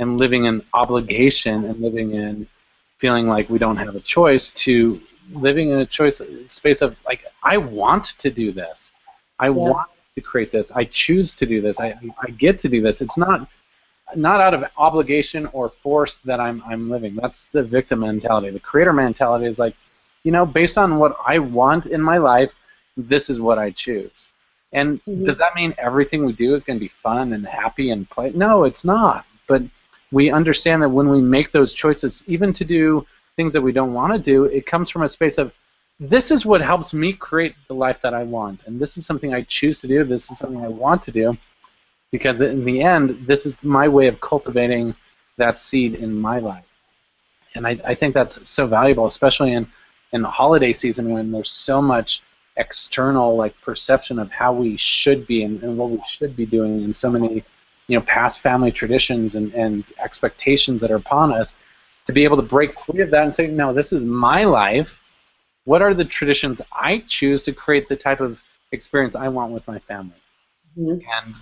and living in obligation and living in feeling like we don't have a choice, to living in a space of, like, I want to do this. I want to create this. I choose to do this. I get to do this. It's not out of obligation or force that I'm living. That's the victim mentality. The creator mentality is like, based on what I want in my life, this is what I choose. And does that mean everything we do is going to be fun and happy and play? No, it's not. But we understand that when we make those choices, even to do things that we don't want to do, it comes from a space of, this is what helps me create the life that I want, and this is something I choose to do, this is something I want to do, because in the end, this is my way of cultivating that seed in my life. And I think that's so valuable, especially in the holiday season, when there's so much external perception of how we should be and what we should be doing, and so many past family traditions and expectations that are upon us, to be able to break free of that and say, no, this is my life. What are the traditions I choose to create the type of experience I want with my family? And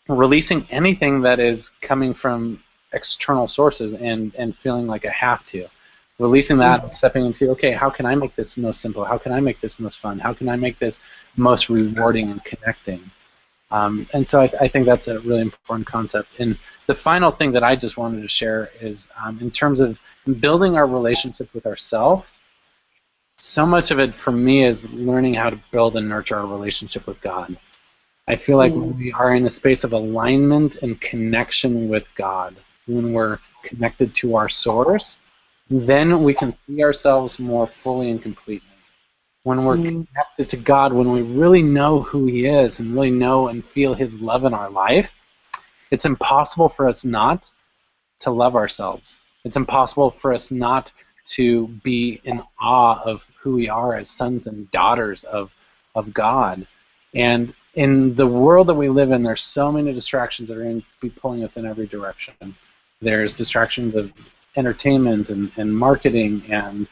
releasing anything that is coming from external sources and feeling like I have to. Releasing that and stepping into, okay, how can I make this most simple? How can I make this most fun? How can I make this most rewarding and connecting? And so I think that's a really important concept. And the final thing that I just wanted to share is in terms of building our relationship with ourselves, so much of it for me is learning how to build and nurture our relationship with God. I feel like when we are in a space of alignment and connection with God, when we're connected to our source, then we can see ourselves more fully and completely. When we're connected to God, when we really know who He is and really know and feel His love in our life, it's impossible for us not to love ourselves. It's impossible for us not to be in awe of who we are as sons and daughters of God. And in the world that we live in, there's so many distractions that are going to be pulling us in every direction. There's distractions of entertainment and marketing and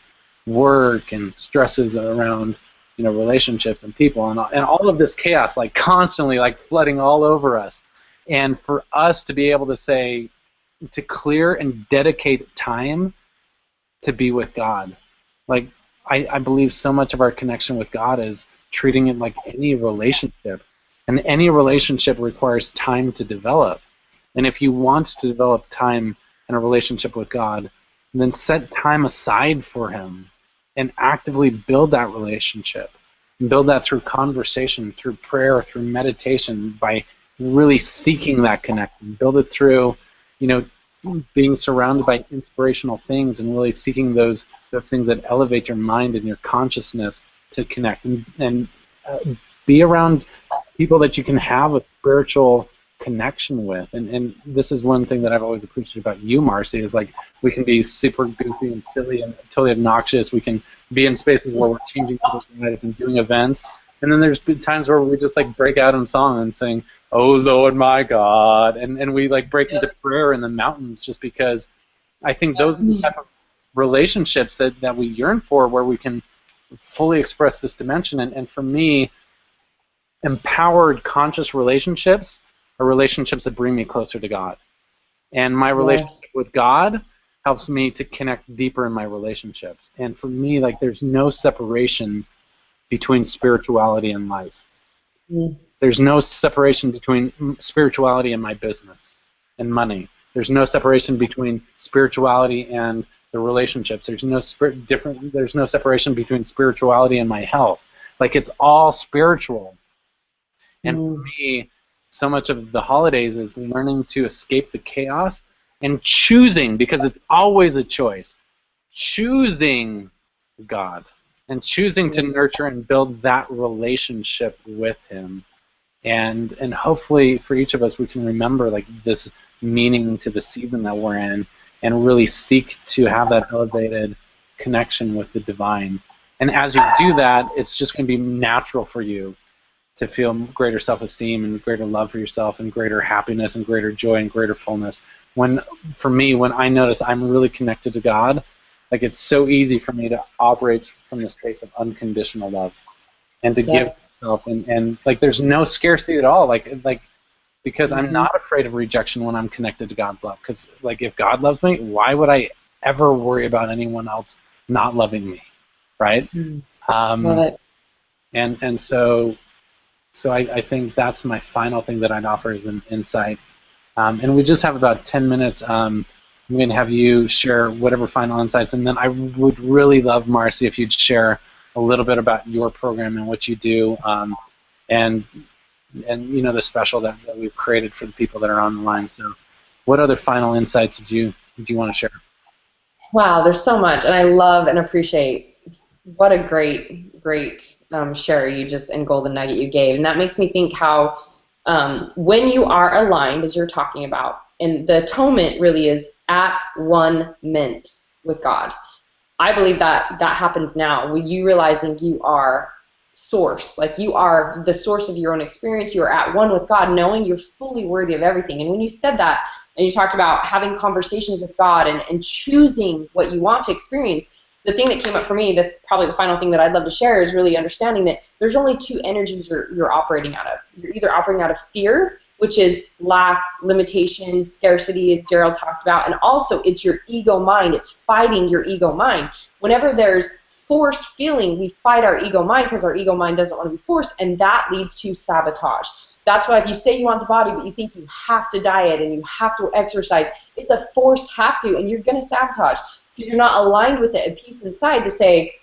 work and stresses around, you know, relationships and people, and all of this chaos like constantly like flooding all over us. And for us to be able to say, to clear and dedicate time to be with God. Like, I believe so much of our connection with God is treating it like any relationship. And any relationship requires time to develop. And if you want to develop time in a relationship with God, then set time aside for Him and actively build that relationship. And build that through conversation, through prayer, through meditation, by really seeking that connection. Build it through, you know, being surrounded by inspirational things and really seeking those things that elevate your mind and your consciousness to connect, and be around people that you can have a spiritual connection with. And this is one thing that I've always appreciated about you, Marci, is like we can be super goofy and silly and totally obnoxious. We can be in spaces where we're changing people's lives and doing events. And then there's been times where we just like break out in song and sing, "Oh Lord my God," and we like break into prayer in the mountains, just because I think those are the type of relationships that we yearn for, where we can fully express this dimension. And for me, empowered conscious relationships are relationships that bring me closer to God. And my relationship with God helps me to connect deeper in my relationships. And for me, like, there's no separation between spirituality and life. There's no separation between spirituality and my business and money. There's no separation between spirituality and the relationships. There's no There's no separation between spirituality and my health. Like, it's all spiritual. And for me, so much of the holidays is learning to escape the chaos and choosing, because it's always a choice, choosing God and choosing to nurture and build that relationship with Him. And hopefully for each of us, we can remember like this meaning to the season that we're in and really seek to have that elevated connection with the divine. And as you do that, it's just going to be natural for you to feel greater self-esteem and greater love for yourself and greater happiness and greater joy and greater fullness. For me, when I notice I'm really connected to God, like, it's so easy for me to operate from the space of unconditional love and to give myself, and like, there's no scarcity at all, like because I'm not afraid of rejection when I'm connected to God's love. Because like, if God loves me, why would I ever worry about anyone else not loving me, right? Love it. And so I think that's my final thing that I'd offer as an insight. And we just have about 10 minutes. I'm going to have you share whatever final insights, and then I would really love, Marci, if you'd share a little bit about your program and what you do, and you know, the special that we've created for the people that are on the line. So, what other final insights do you want to share? Wow, there's so much, and I love and appreciate what a great share you just and golden nugget you gave, and that makes me think how when you are aligned, as you're talking about, and the atonement really is at one ment with God. I believe that happens now when you realizing you are source, like you are the source of your own experience. You are at one with God, knowing you're fully worthy of everything. And when you said that, and you talked about having conversations with God and choosing what you want to experience, the thing that came up for me, probably the final thing that I'd love to share, is really understanding that there's only two energies you're operating out of. You're either operating out of fear, which is lack, limitation, scarcity, as Gerald talked about, and also it's your ego mind. It's fighting your ego mind. Whenever there's forced feeling, we fight our ego mind because our ego mind doesn't want to be forced, and that leads to sabotage. That's why if you say you want the body, but you think you have to diet and you have to exercise, it's a forced have to, and you're going to sabotage because you're not aligned with it, a piece inside to say,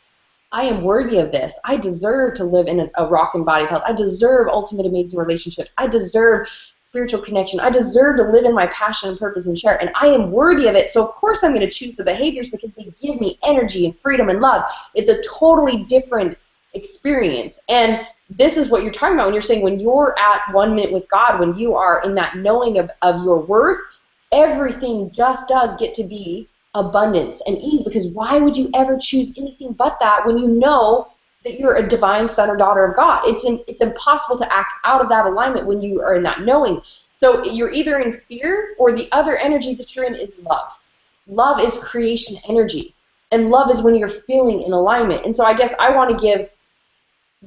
I am worthy of this. I deserve to live in a rocking body of health. I deserve ultimate amazing relationships. I deserve spiritual connection. I deserve to live in my passion and purpose and share. And I am worthy of it. So of course I'm going to choose the behaviors because they give me energy and freedom and love. It's a totally different experience. And this is what you're talking about when you're saying when you're at 1 minute with God, when you are in that knowing of your worth, everything just does get to be abundance and ease, because why would you ever choose anything but that when you know that you're a divine son or daughter of God? It's impossible to act out of that alignment when you are in that knowing. So you're either in fear, or the other energy that you're in is love. Love is creation energy, and love is when you're feeling in alignment. And so I guess I want to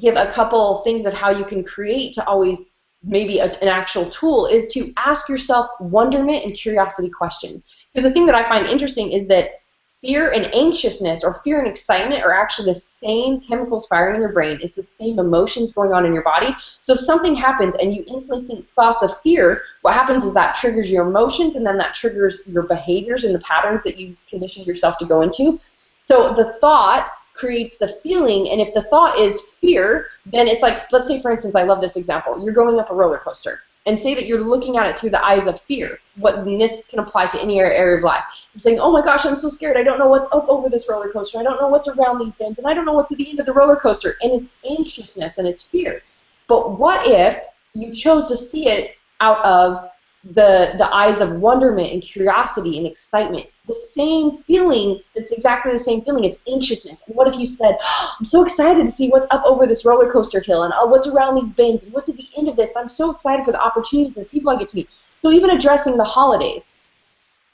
give a couple things of how you can create to always maybe an actual tool is to ask yourself wonderment and curiosity questions. Because the thing that I find interesting is that fear and anxiousness, or fear and excitement, are actually the same chemicals firing in your brain. It's the same emotions going on in your body. So if something happens and you instantly think thoughts of fear, what happens is that triggers your emotions, and then that triggers your behaviors and the patterns that you've conditioned yourself to go into. So the thought creates the feeling, and if the thought is fear, then it's like, let's say for instance, I love this example, you're going up a roller coaster, and say that you're looking at it through the eyes of fear. And this can apply to any area of life. I'm saying, oh my gosh, I'm so scared, I don't know what's up over this roller coaster, I don't know what's around these bends, and I don't know what's at the end of the roller coaster, and it's anxiousness and it's fear. But what if you chose to see it out of the eyes of wonderment and curiosity and excitement? The same feeling, it's exactly the same feeling, it's anxiousness. And what if you said, oh, I'm so excited to see what's up over this roller coaster hill, and what's around these bends, and what's at the end of this. I'm so excited for the opportunities and the people I get to meet. So even addressing the holidays,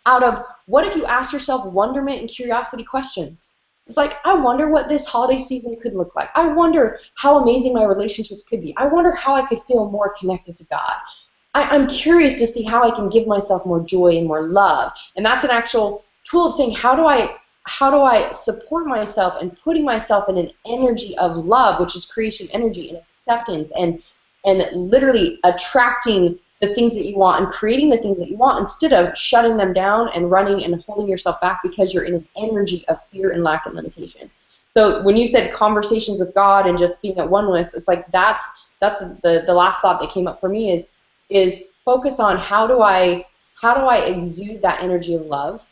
out of what if you asked yourself wonderment and curiosity questions? It's like, I wonder what this holiday season could look like. I wonder how amazing my relationships could be. I wonder how I could feel more connected to God. I'm curious to see how I can give myself more joy and more love. And that's an actual tool of saying, how do I support myself and putting myself in an energy of love, which is creation energy and acceptance, and literally attracting the things that you want and creating the things that you want, instead of shutting them down and running and holding yourself back because you're in an energy of fear and lack and limitation. So when you said conversations with God and just being at oneness, it's like that's the last thought that came up for me is focus on how do I exude that energy of love,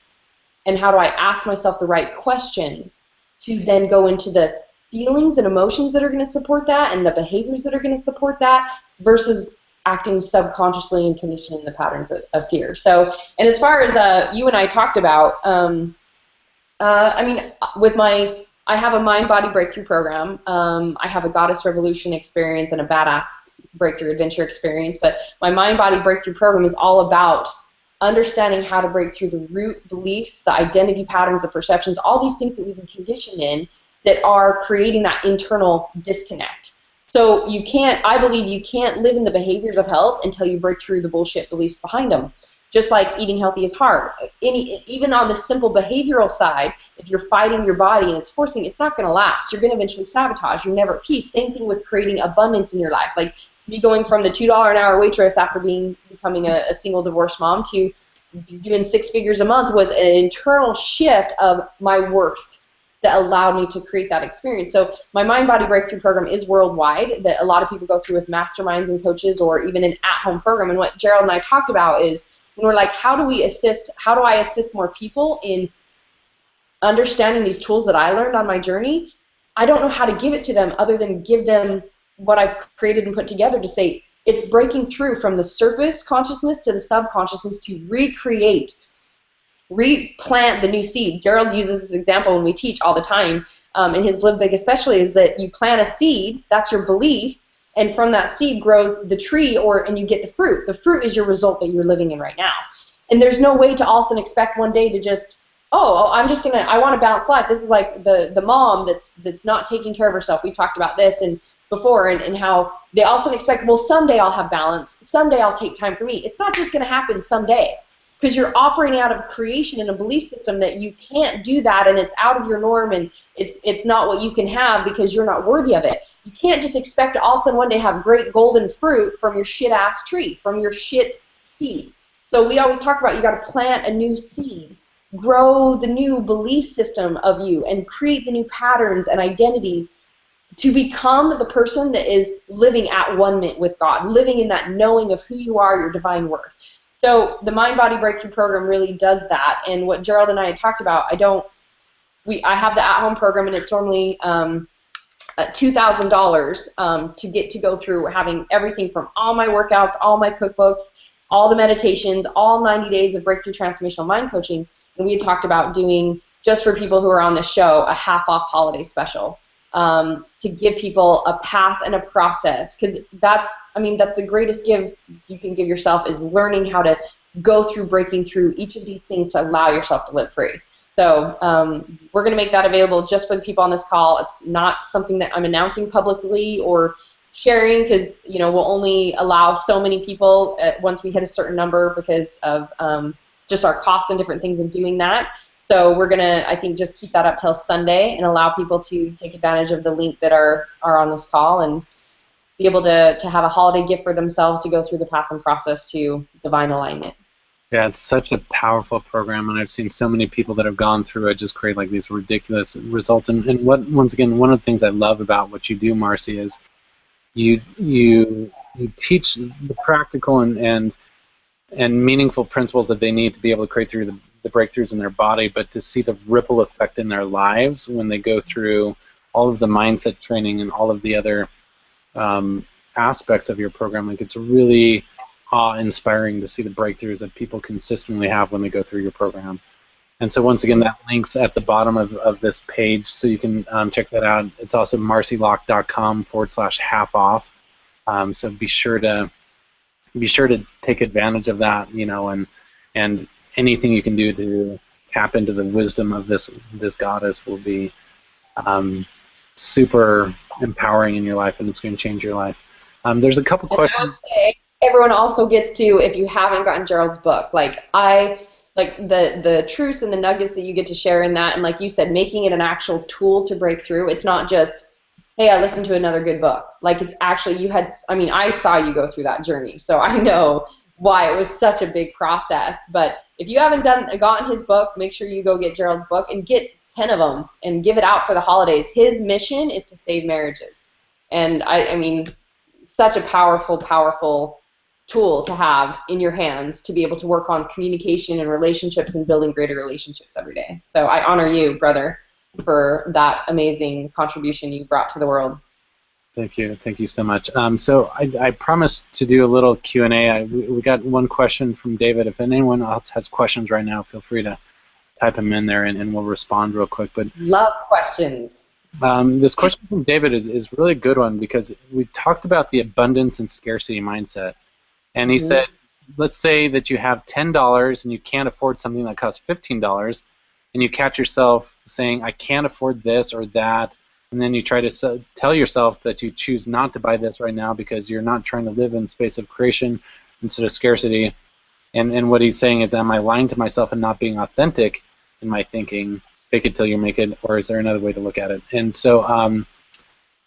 and how do I ask myself the right questions to then go into the feelings and emotions that are going to support that and the behaviors that are going to support that, versus acting subconsciously and conditioning the patterns of fear. So, and as far as you and I talked about, I mean, I have a mind-body breakthrough program. I have a Goddess Revolution experience and a Badass Breakthrough Adventure experience. But my mind-body breakthrough program is all about understanding how to break through the root beliefs, the identity patterns, the perceptions, all these things that we've been conditioned in that are creating that internal disconnect. So I believe you can't live in the behaviors of health until you break through the bullshit beliefs behind them. Just like eating healthy is hard. Even on the simple behavioral side, if you're fighting your body and it's forcing, it's not going to last. You're going to eventually sabotage. You're never at peace. Same thing with creating abundance in your life. Like me going from the $2 an hour waitress after becoming a single divorced mom to doing 6 figures a month was an internal shift of my worth that allowed me to create that experience. So my Mind-Body Breakthrough program is worldwide, that a lot of people go through with masterminds and coaches, or even an at-home program. And what Gerald and I talked about is, when we're like, how do I assist more people in understanding these tools that I learned on my journey? I don't know how to give it to them other than give them what I've created and put together to say, it's breaking through from the surface consciousness to the subconsciousness to replant the new seed. Gerald uses this example when we teach all the time, in his Live Big especially, is that you plant a seed, that's your belief, and from that seed grows the tree, and you get the fruit. The fruit is your result that you're living in right now. And there's no way to all of a sudden expect one day to just, I want a balanced life. This is like the mom that's not taking care of herself. We've talked about this before, and how they all of a sudden expect, well, someday I'll have balance, someday I'll take time for me. It's not just going to happen someday, because you're operating out of creation in a belief system that you can't do that, and it's out of your norm, and it's not what you can have because you're not worthy of it. You can't just expect to all of a sudden one day have great golden fruit from your shit-ass tree, from your shit seed. So we always talk about you got to plant a new seed grow the new belief system of you and create the new patterns and identities to become the person that is living at one with God, living in that knowing of who you are, your divine worth. So the Mind Body Breakthrough Program really does that. And what Gerald and I had talked about, I have the at-home program, and it's normally $2,000 to get to go through having everything from all my workouts, all my cookbooks, all the meditations, all 90 days of breakthrough transformational mind coaching. And we had talked about doing, just for people who are on the show, a half-off holiday special to give people a path and a process. Because that's the greatest gift you can give yourself, is learning how to go through breaking through each of these things to allow yourself to live free. So we're going to make that available just for the people on this call. It's not something that I'm announcing publicly or sharing, because we'll only allow so many people once we hit a certain number, because of just our costs and different things of doing that. So we're going to, I think, just keep that up till Sunday and allow people to take advantage of the link that are on this call and be able to have a holiday gift for themselves to go through the path and process to divine alignment. Yeah, it's such a powerful program, and I've seen so many people that have gone through it just create like these ridiculous results. And once again, one of the things I love about what you do, Marci, is you teach the practical and meaningful principles that they need to be able to create through the breakthroughs in their body, but to see the ripple effect in their lives when they go through all of the mindset training and all of the other aspects of your program. Like, it's really awe-inspiring to see the breakthroughs that people consistently have when they go through your program. And so once again, that link's at the bottom of this page, so you can check that out. It's also marcilock.com/half-off. So be sure to take advantage of that, and anything you can do to tap into the wisdom of this goddess will be super empowering in your life, and it's going to change your life. There's a couple questions. I would say everyone also gets to, if you haven't gotten Gerald's book, the truths and the nuggets that you get to share in that, and like you said, making it an actual tool to break through. It's not just, hey, I listened to another good book. Like, it's actually, I saw you go through that journey, so I know why it was such a big process. But if you haven't gotten his book, make sure you go get Gerald's book and get 10 of them and give it out for the holidays. His mission is to save marriages. And I mean, such a powerful, powerful tool to have in your hands to be able to work on communication and relationships and building greater relationships every day. So I honor you, brother, for that amazing contribution you brought to the world. Thank you so much. So I promised to do a little Q&A. We got one question from David. If anyone else has questions right now, feel free to type them in there, and we'll respond real quick. But love questions. This question from David is really a good one, because we talked about the abundance and scarcity mindset. And he said, let's say that you have $10 and you can't afford something that costs $15, and you catch yourself saying, I can't afford this or that, and then you try to tell yourself that you choose not to buy this right now because you're not trying to live in space of creation instead of scarcity. And what he's saying is, am I lying to myself and not being authentic in my thinking? Fake it till you make it, or is there another way to look at it? And so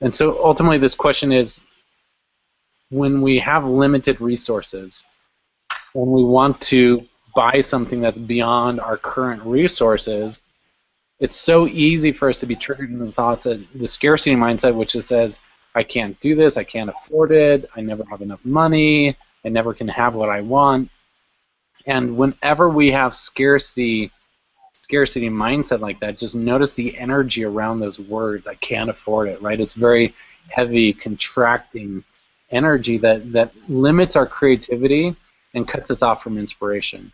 ultimately this question is, when we have limited resources, when we want to buy something that's beyond our current resources, it's so easy for us to be triggered in the thoughts of the scarcity mindset, which just says, I can't do this, I can't afford it, I never have enough money, I never can have what I want. And whenever we have scarcity mindset like that, just notice the energy around those words, I can't afford it, right? It's very heavy, contracting energy that limits our creativity and cuts us off from inspiration.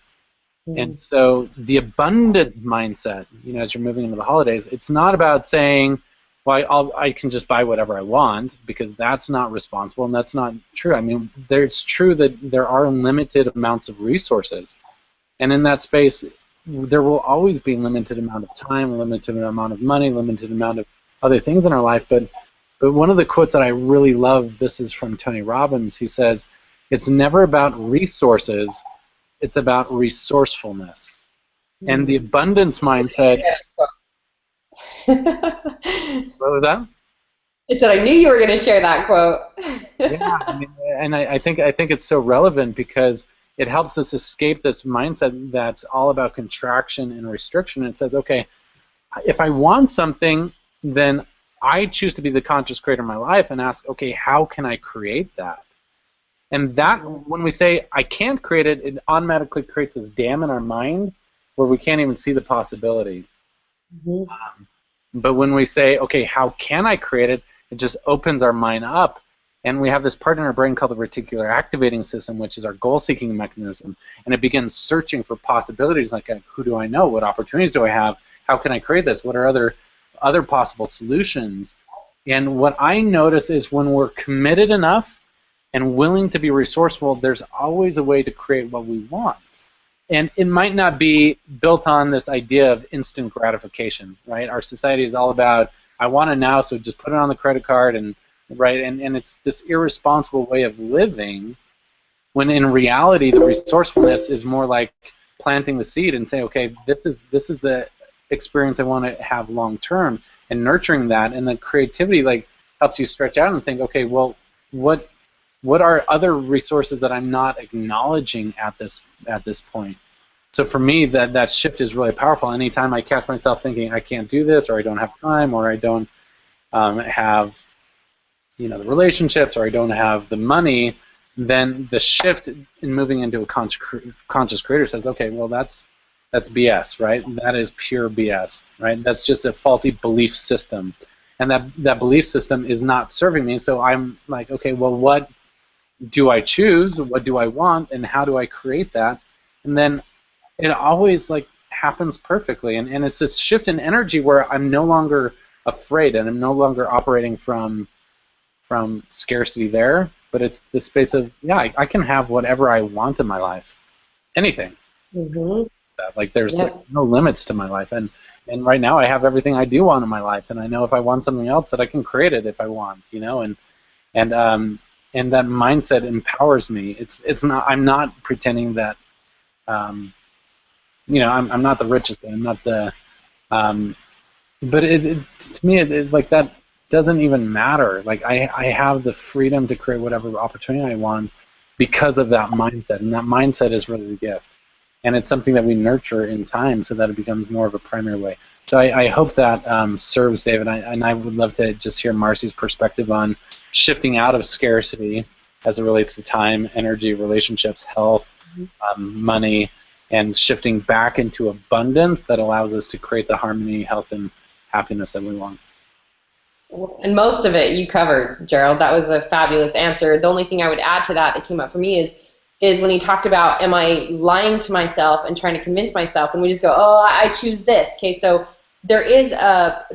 And so the abundance mindset, as you're moving into the holidays, it's not about saying, well, I can just buy whatever I want, because that's not responsible, and that's not true. I mean, it's true that there are limited amounts of resources, and in that space, there will always be a limited amount of time, a limited amount of money, a limited amount of other things in our life. But one of the quotes that I really love, this is from Tony Robbins. He says, it's never about resources, it's about resourcefulness. And the abundance mindset... What was that? I said I knew you were going to share that quote. Yeah, and I think it's so relevant, because it helps us escape this mindset that's all about contraction and restriction. It says, okay, if I want something, then I choose to be the conscious creator of my life and ask, okay, how can I create that? And that, when we say I can't create it, it automatically creates this dam in our mind where we can't even see the possibility. But when we say, okay, how can I create it, it just opens our mind up. And we have this part in our brain called the reticular activating system, which is our goal-seeking mechanism. And it begins searching for possibilities like, who do I know? What opportunities do I have? How can I create this? What are other possible solutions? And what I notice is when we're committed enough and willing to be resourceful, there's always a way to create what we want. And it might not be built on this idea of instant gratification, right? Our society is all about, I want it now, so just put it on the credit card, and right, and it's this irresponsible way of living, when in reality the resourcefulness is more like planting the seed and saying, okay, this is the experience I want to have long term, and nurturing that. And the creativity like helps you stretch out and think, okay, well, what are other resources that I'm not acknowledging at this point? So for me, that shift is really powerful. Anytime I catch myself thinking I can't do this, or I don't have time, or I don't have the relationships, or I don't have the money, then the shift in moving into a conscious creator says, okay, well, that's BS, right? That is pure BS, right? That's just a faulty belief system, and that belief system is not serving me. So I'm like, okay, well, what do I choose? What do I want? And how do I create that? And then it always like happens perfectly, and it's this shift in energy where I'm no longer afraid, and I'm no longer operating from scarcity there, but it's the space of, yeah, I can have whatever I want in my life, anything. Like there's no limits to my life, and right now I have everything I do want in my life, and I know if I want something else that I can create it if I want, and that mindset empowers me. It's not, I'm not pretending that I'm not the richest, I'm not the but to me it like that doesn't even matter. Like I have the freedom to create whatever opportunity I want because of that mindset, and that mindset is really the gift, and it's something that we nurture in time so that it becomes more of a primary way. So I hope that serves, David, and I would love to just hear Marci's perspective on shifting out of scarcity as it relates to time, energy, relationships, health, money, and shifting back into abundance that allows us to create the harmony, health, and happiness that we want. And most of it you covered, Gerald. That was a fabulous answer. The only thing I would add to that came up for me is when he talked about, am I lying to myself and trying to convince myself, and we just go, oh, I choose this. Okay, so there is a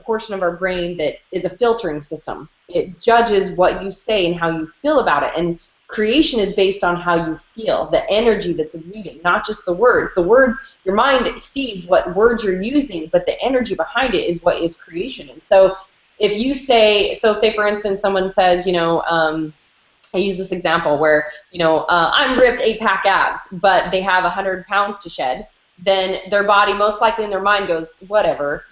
portion of our brain that is a filtering system. It judges what you say and how you feel about it, and creation is based on how you feel, the energy that's exuding, not just the words. The words, your mind sees what words you're using, but the energy behind it is what is creation. And so if you say, say for instance, someone says, I use this example where, I'm ripped 8-pack abs, but they have 100 pounds to shed, then their body most likely in their mind goes, whatever,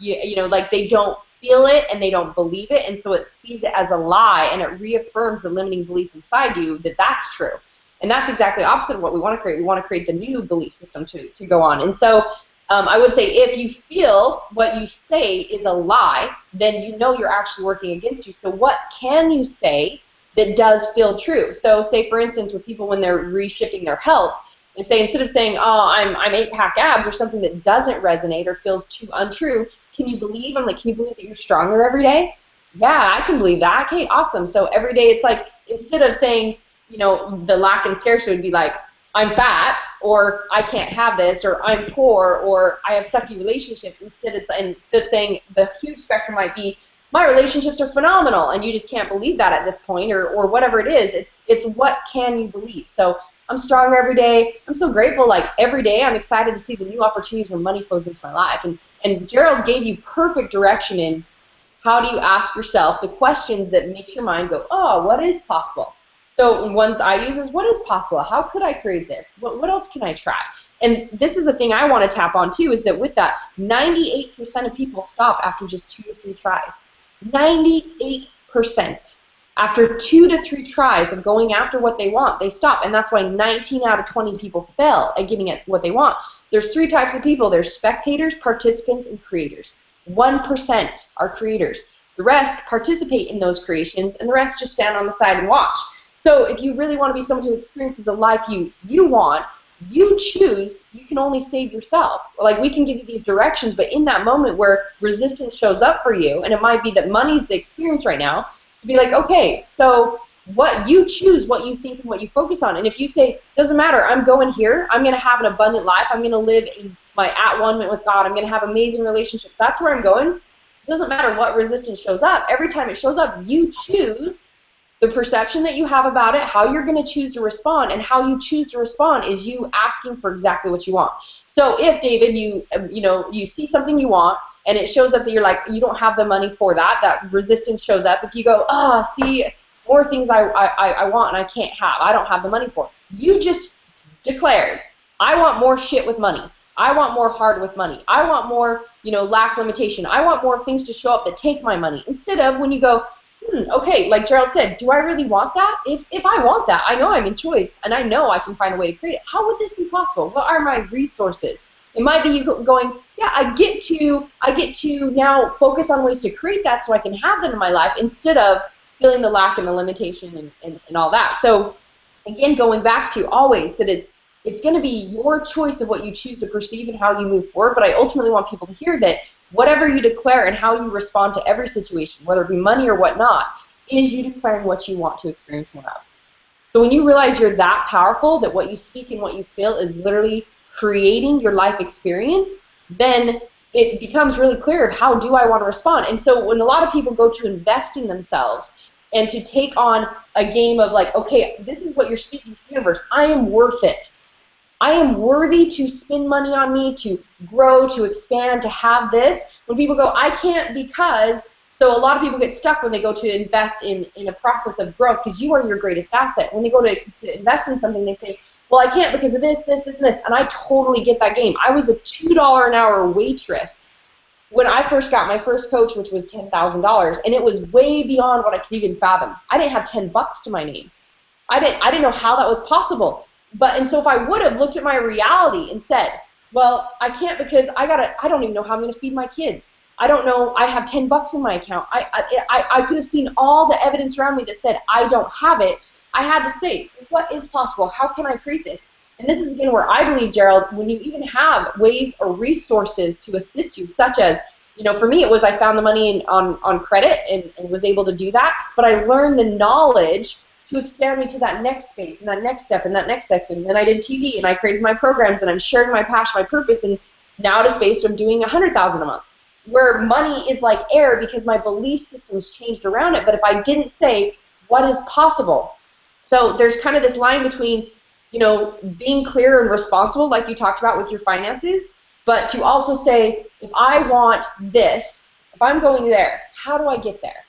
like they don't feel it and they don't believe it, and so it sees it as a lie, and it reaffirms the limiting belief inside you that that's true. And that's exactly opposite of what we want to create. We want to create the new belief system to go on. And so I would say if you feel what you say is a lie, then you're actually working against you. So what can you say that does feel true? So say for instance with people when they're reshifting their health, and say, instead of saying, oh, I'm 8-pack abs, or something that doesn't resonate or feels too untrue, can you believe? I'm like, can you believe that you're stronger every day? Yeah, I can believe that. Okay, awesome. So every day it's like, instead of saying, the lack and scarcity would be like, I'm fat, or I can't have this, or I'm poor, or I have sucky relationships. Instead of saying the huge spectrum might be, my relationships are phenomenal, and you just can't believe that at this point, or whatever it is. It's what can you believe? So I'm stronger every day. I'm so grateful. Like every day, I'm excited to see the new opportunities where money flows into my life. And Gerald gave you perfect direction in how do you ask yourself the questions that make your mind go, oh, what is possible? So ones I use is, what is possible? How could I create this? What else can I try? And this is the thing I want to tap on too, is that with that, 98% of people stop after just 2 to 3 tries. 98%. After 2 to 3 tries of going after what they want, they stop. And that's why 19 out of 20 people fail at getting at what they want. There's 3 types of people. There's spectators, participants, and creators. 1% are creators. The rest participate in those creations, and the rest just stand on the side and watch. So if you really want to be someone who experiences the life you want, you choose. You can only save yourself. Like, we can give you these directions, but in that moment where resistance shows up for you, and it might be that money's the experience right now, to be like, okay, so what you choose, what you think, and what you focus on. And if you say, doesn't matter, I'm going here, I'm going to have an abundant life, I'm going to live in my at-one-ment with God, I'm going to have amazing relationships, that's where I'm going. It doesn't matter what resistance shows up. Every time it shows up, you choose the perception that you have about it, how you're going to choose to respond, and how you choose to respond is you asking for exactly what you want. So if, David, you see something you want, and it shows up that you're like, you don't have the money for that, that resistance shows up. If you go, see, more things I want and I can't have, I don't have the money for. You just declared, I want more shit with money. I want more hard with money. I want more, lack limitation. I want more things to show up that take my money. Instead of when you go, okay, like Gerald said, do I really want that? If I want that, I know I'm in choice, and I know I can find a way to create it. How would this be possible? What are my resources? It might be you going, yeah, I get to now focus on ways to create that so I can have that in my life instead of feeling the lack and the limitation and all that. So again, going back to always that it's going to be your choice of what you choose to perceive and how you move forward, but I ultimately want people to hear that whatever you declare and how you respond to every situation, whether it be money or whatnot, is you declaring what you want to experience more of. So when you realize you're that powerful, that what you speak and what you feel is literally creating your life experience, then it becomes really clear of how do I want to respond. And so when a lot of people go to invest in themselves and to take on a game of like, okay, this is what you're speaking to the universe, I am worth it. I am worthy to spend money on me, to grow, to expand, to have this. When people go, I can't because, so a lot of people get stuck when they go to invest in a process of growth because you are your greatest asset. When they go to invest in something, they say, well, I can't because of this, this, this, and this. And I totally get that game. I was a $2 an hour waitress when I first got my first coach, which was $10,000, and it was way beyond what I could even fathom. I didn't have $10 to my name. I didn't know how that was possible. And so if I would have looked at my reality and said, well, I can't because I don't even know how I'm going to feed my kids. I don't know, I have $10 in my account. I could have seen all the evidence around me that said I don't have it. I had to say, what is possible? How can I create this? And this is, again, where I believe, Gerald, when you even have ways or resources to assist you, such as, for me it was I found the money on credit and was able to do that, but I learned the knowledge to expand me to that next space and that next step and that next step. And then I did TV and I created my programs and I'm sharing my passion, my purpose, and now at a space where I'm doing $100,000 a month, where money is like air because my belief system's changed around it. But if I didn't say what is possible, so there's kind of this line between, being clear and responsible, like you talked about with your finances, but to also say, if I want this, if I'm going there, how do I get there?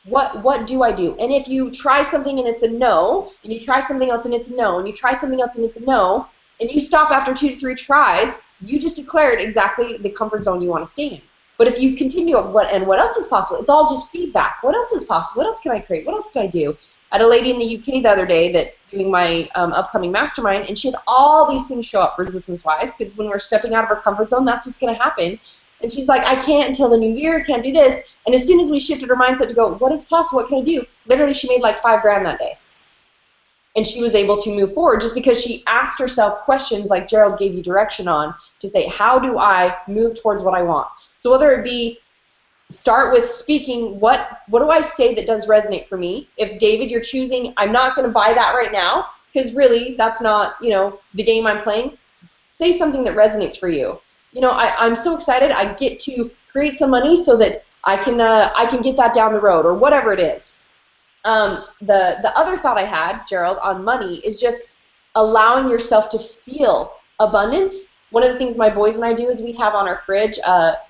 What do I do? And if you try something and it's a no, and you try something else and it's a no, and you try something else and it's a no, and you stop after 2 to 3 tries, you just declared exactly the comfort zone you want to stay in. But if you continue, what else is possible? It's all just feedback. What else is possible? What else can I create? What else can I do? I had a lady in the UK the other day that's doing my upcoming mastermind, and she had all these things show up resistance-wise, because when we're stepping out of our comfort zone, that's what's going to happen. And she's like, I can't until the new year, can't do this. And as soon as we shifted her mindset to go, what is possible, what can I do? Literally, she made like $5,000 that day. And she was able to move forward just because she asked herself questions like Gerald gave you direction on to say, how do I move towards what I want? So whether it be start with speaking, what do I say that does resonate for me? If, David, you're choosing, I'm not going to buy that right now, because really that's not, the game I'm playing, say something that resonates for you. I'm so excited I get to create some money so that I can get that down the road, or whatever it is. The other thought I had, Gerald, on money is just allowing yourself to feel abundance. One of the things my boys and I do is we have on our fridge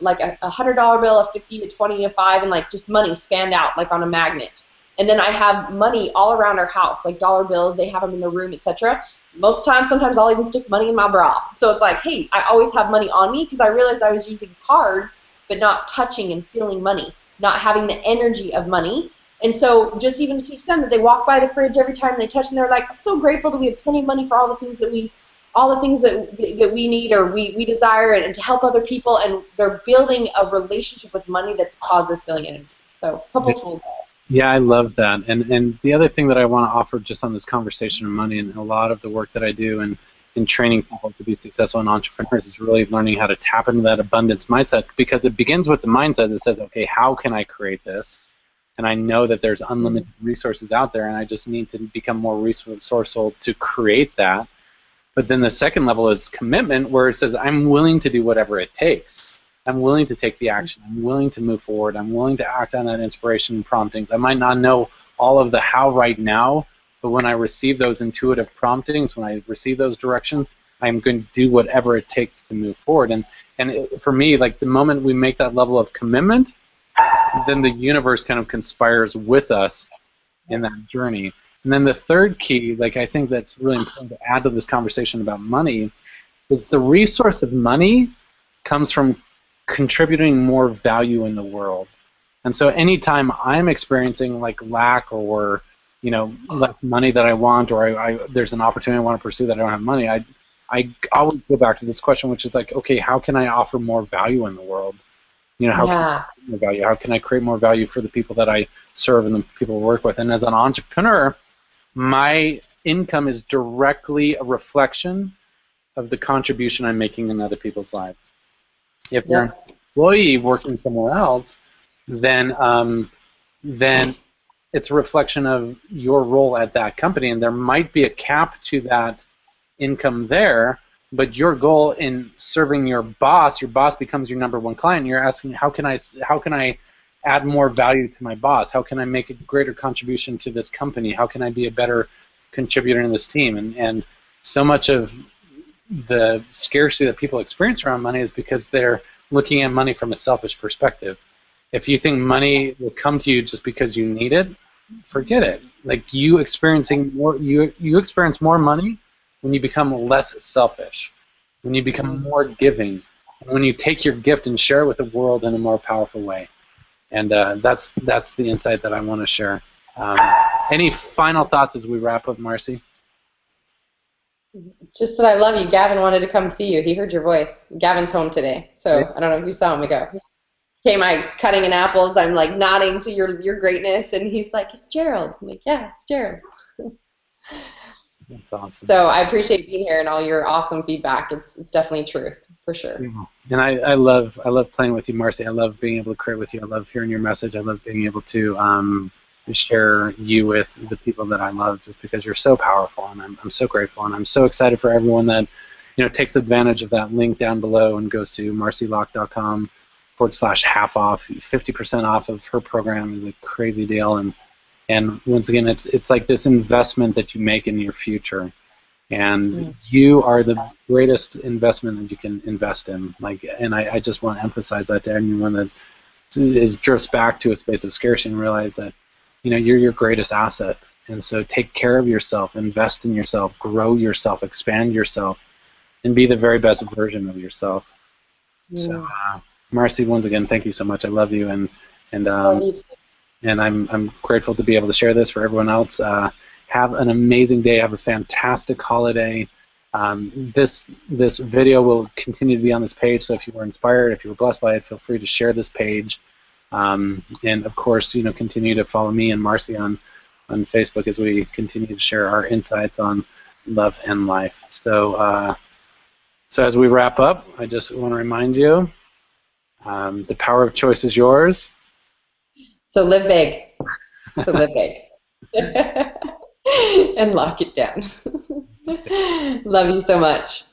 like a $100 bill, a 50, a 20, a 5, and like just money spanned out like on a magnet. And then I have money all around our house, like dollar bills. They have them in the room, etc. Most of the time, sometimes I'll even stick money in my bra. So it's like, hey, I always have money on me because I realized I was using cards but not touching and feeling money, not having the energy of money. And so just even to teach them that they walk by the fridge every time they touch, and they're like so grateful that we have plenty of money for all the things that we need or we desire, and to help other people, and they're building a relationship with money that's positive feeling energy. So a couple tools. Yeah, I love that. And the other thing that I want to offer just on this conversation of money, and a lot of the work that I do in training people to be successful in entrepreneurs, is really learning how to tap into that abundance mindset, because it begins with the mindset that says, okay, how can I create this? And I know that there's unlimited resources out there, and I just need to become more resourceful to create that. But then the second level is commitment, where it says, I'm willing to do whatever it takes. I'm willing to take the action. I'm willing to move forward. I'm willing to act on that inspiration and promptings. I might not know all of the how right now, but when I receive those intuitive promptings, when I receive those directions, I'm going to do whatever it takes to move forward. And for me, like the moment we make that level of commitment, then the universe kind of conspires with us in that journey. And then the third key, like I think that's really important to add to this conversation about money, is the resource of money comes from contributing more value in the world. And so anytime I'm experiencing like lack or less money that I want, or there's an opportunity I want to pursue that I don't have money, I always go back to this question, which is like, okay, how can I offer more value in the world? How can I create more value? How can I create more value for the people that I serve and the people I work with? And as an entrepreneur, my income is directly a reflection of the contribution I'm making in other people's lives. If you're an employee working somewhere else, then it's a reflection of your role at that company, and there might be a cap to that income there, but your goal in serving your boss becomes your number one client. You're asking, how can I add more value to my boss? How can I make a greater contribution to this company? How can I be a better contributor in this team? And so much of the scarcity that people experience around money is because they're looking at money from a selfish perspective. If you think money will come to you just because you need it, forget it. Like you experience more money when you become less selfish, when you become more giving, and when you take your gift and share it with the world in a more powerful way. And that's the insight that I want to share. Any final thoughts as we wrap up, Marci? Just that I love you. Gavin wanted to come see you. He heard your voice. Gavin's home today, so I don't know if you saw him ago. Came I cutting in apples. I'm like nodding to your greatness, and he's like, "It's Gerald." I'm like, "Yeah, it's Gerald." That's awesome. So I appreciate being here and all your awesome feedback. It's definitely truth, for sure. Yeah. And I love playing with you, Marci. I love being able to create with you. I love hearing your message. I love being able to share you with the people that I love, just because you're so powerful, and I'm so grateful, and I'm so excited for everyone that takes advantage of that link down below and goes to marcilock.com/half off. 50% off of her program is a crazy deal, and once again, it's like this investment that you make in your future, and you are the greatest investment that you can invest in. And I just want to emphasize that to anyone that drifts back to a space of scarcity and realize that you're your greatest asset. And so take care of yourself, invest in yourself, grow yourself, expand yourself, and be the very best version of yourself. So, Marci, once again, thank you so much. I love you, and I'm grateful to be able to share this for everyone else. Have an amazing day. Have a fantastic holiday. This video will continue to be on this page, so if you were inspired, if you were blessed by it, feel free to share this page. And of course, continue to follow me and Marci on Facebook as we continue to share our insights on love and life. So, so as we wrap up, I just want to remind you, the power of choice is yours. So live big. So live big. And lock it down. Love you so much.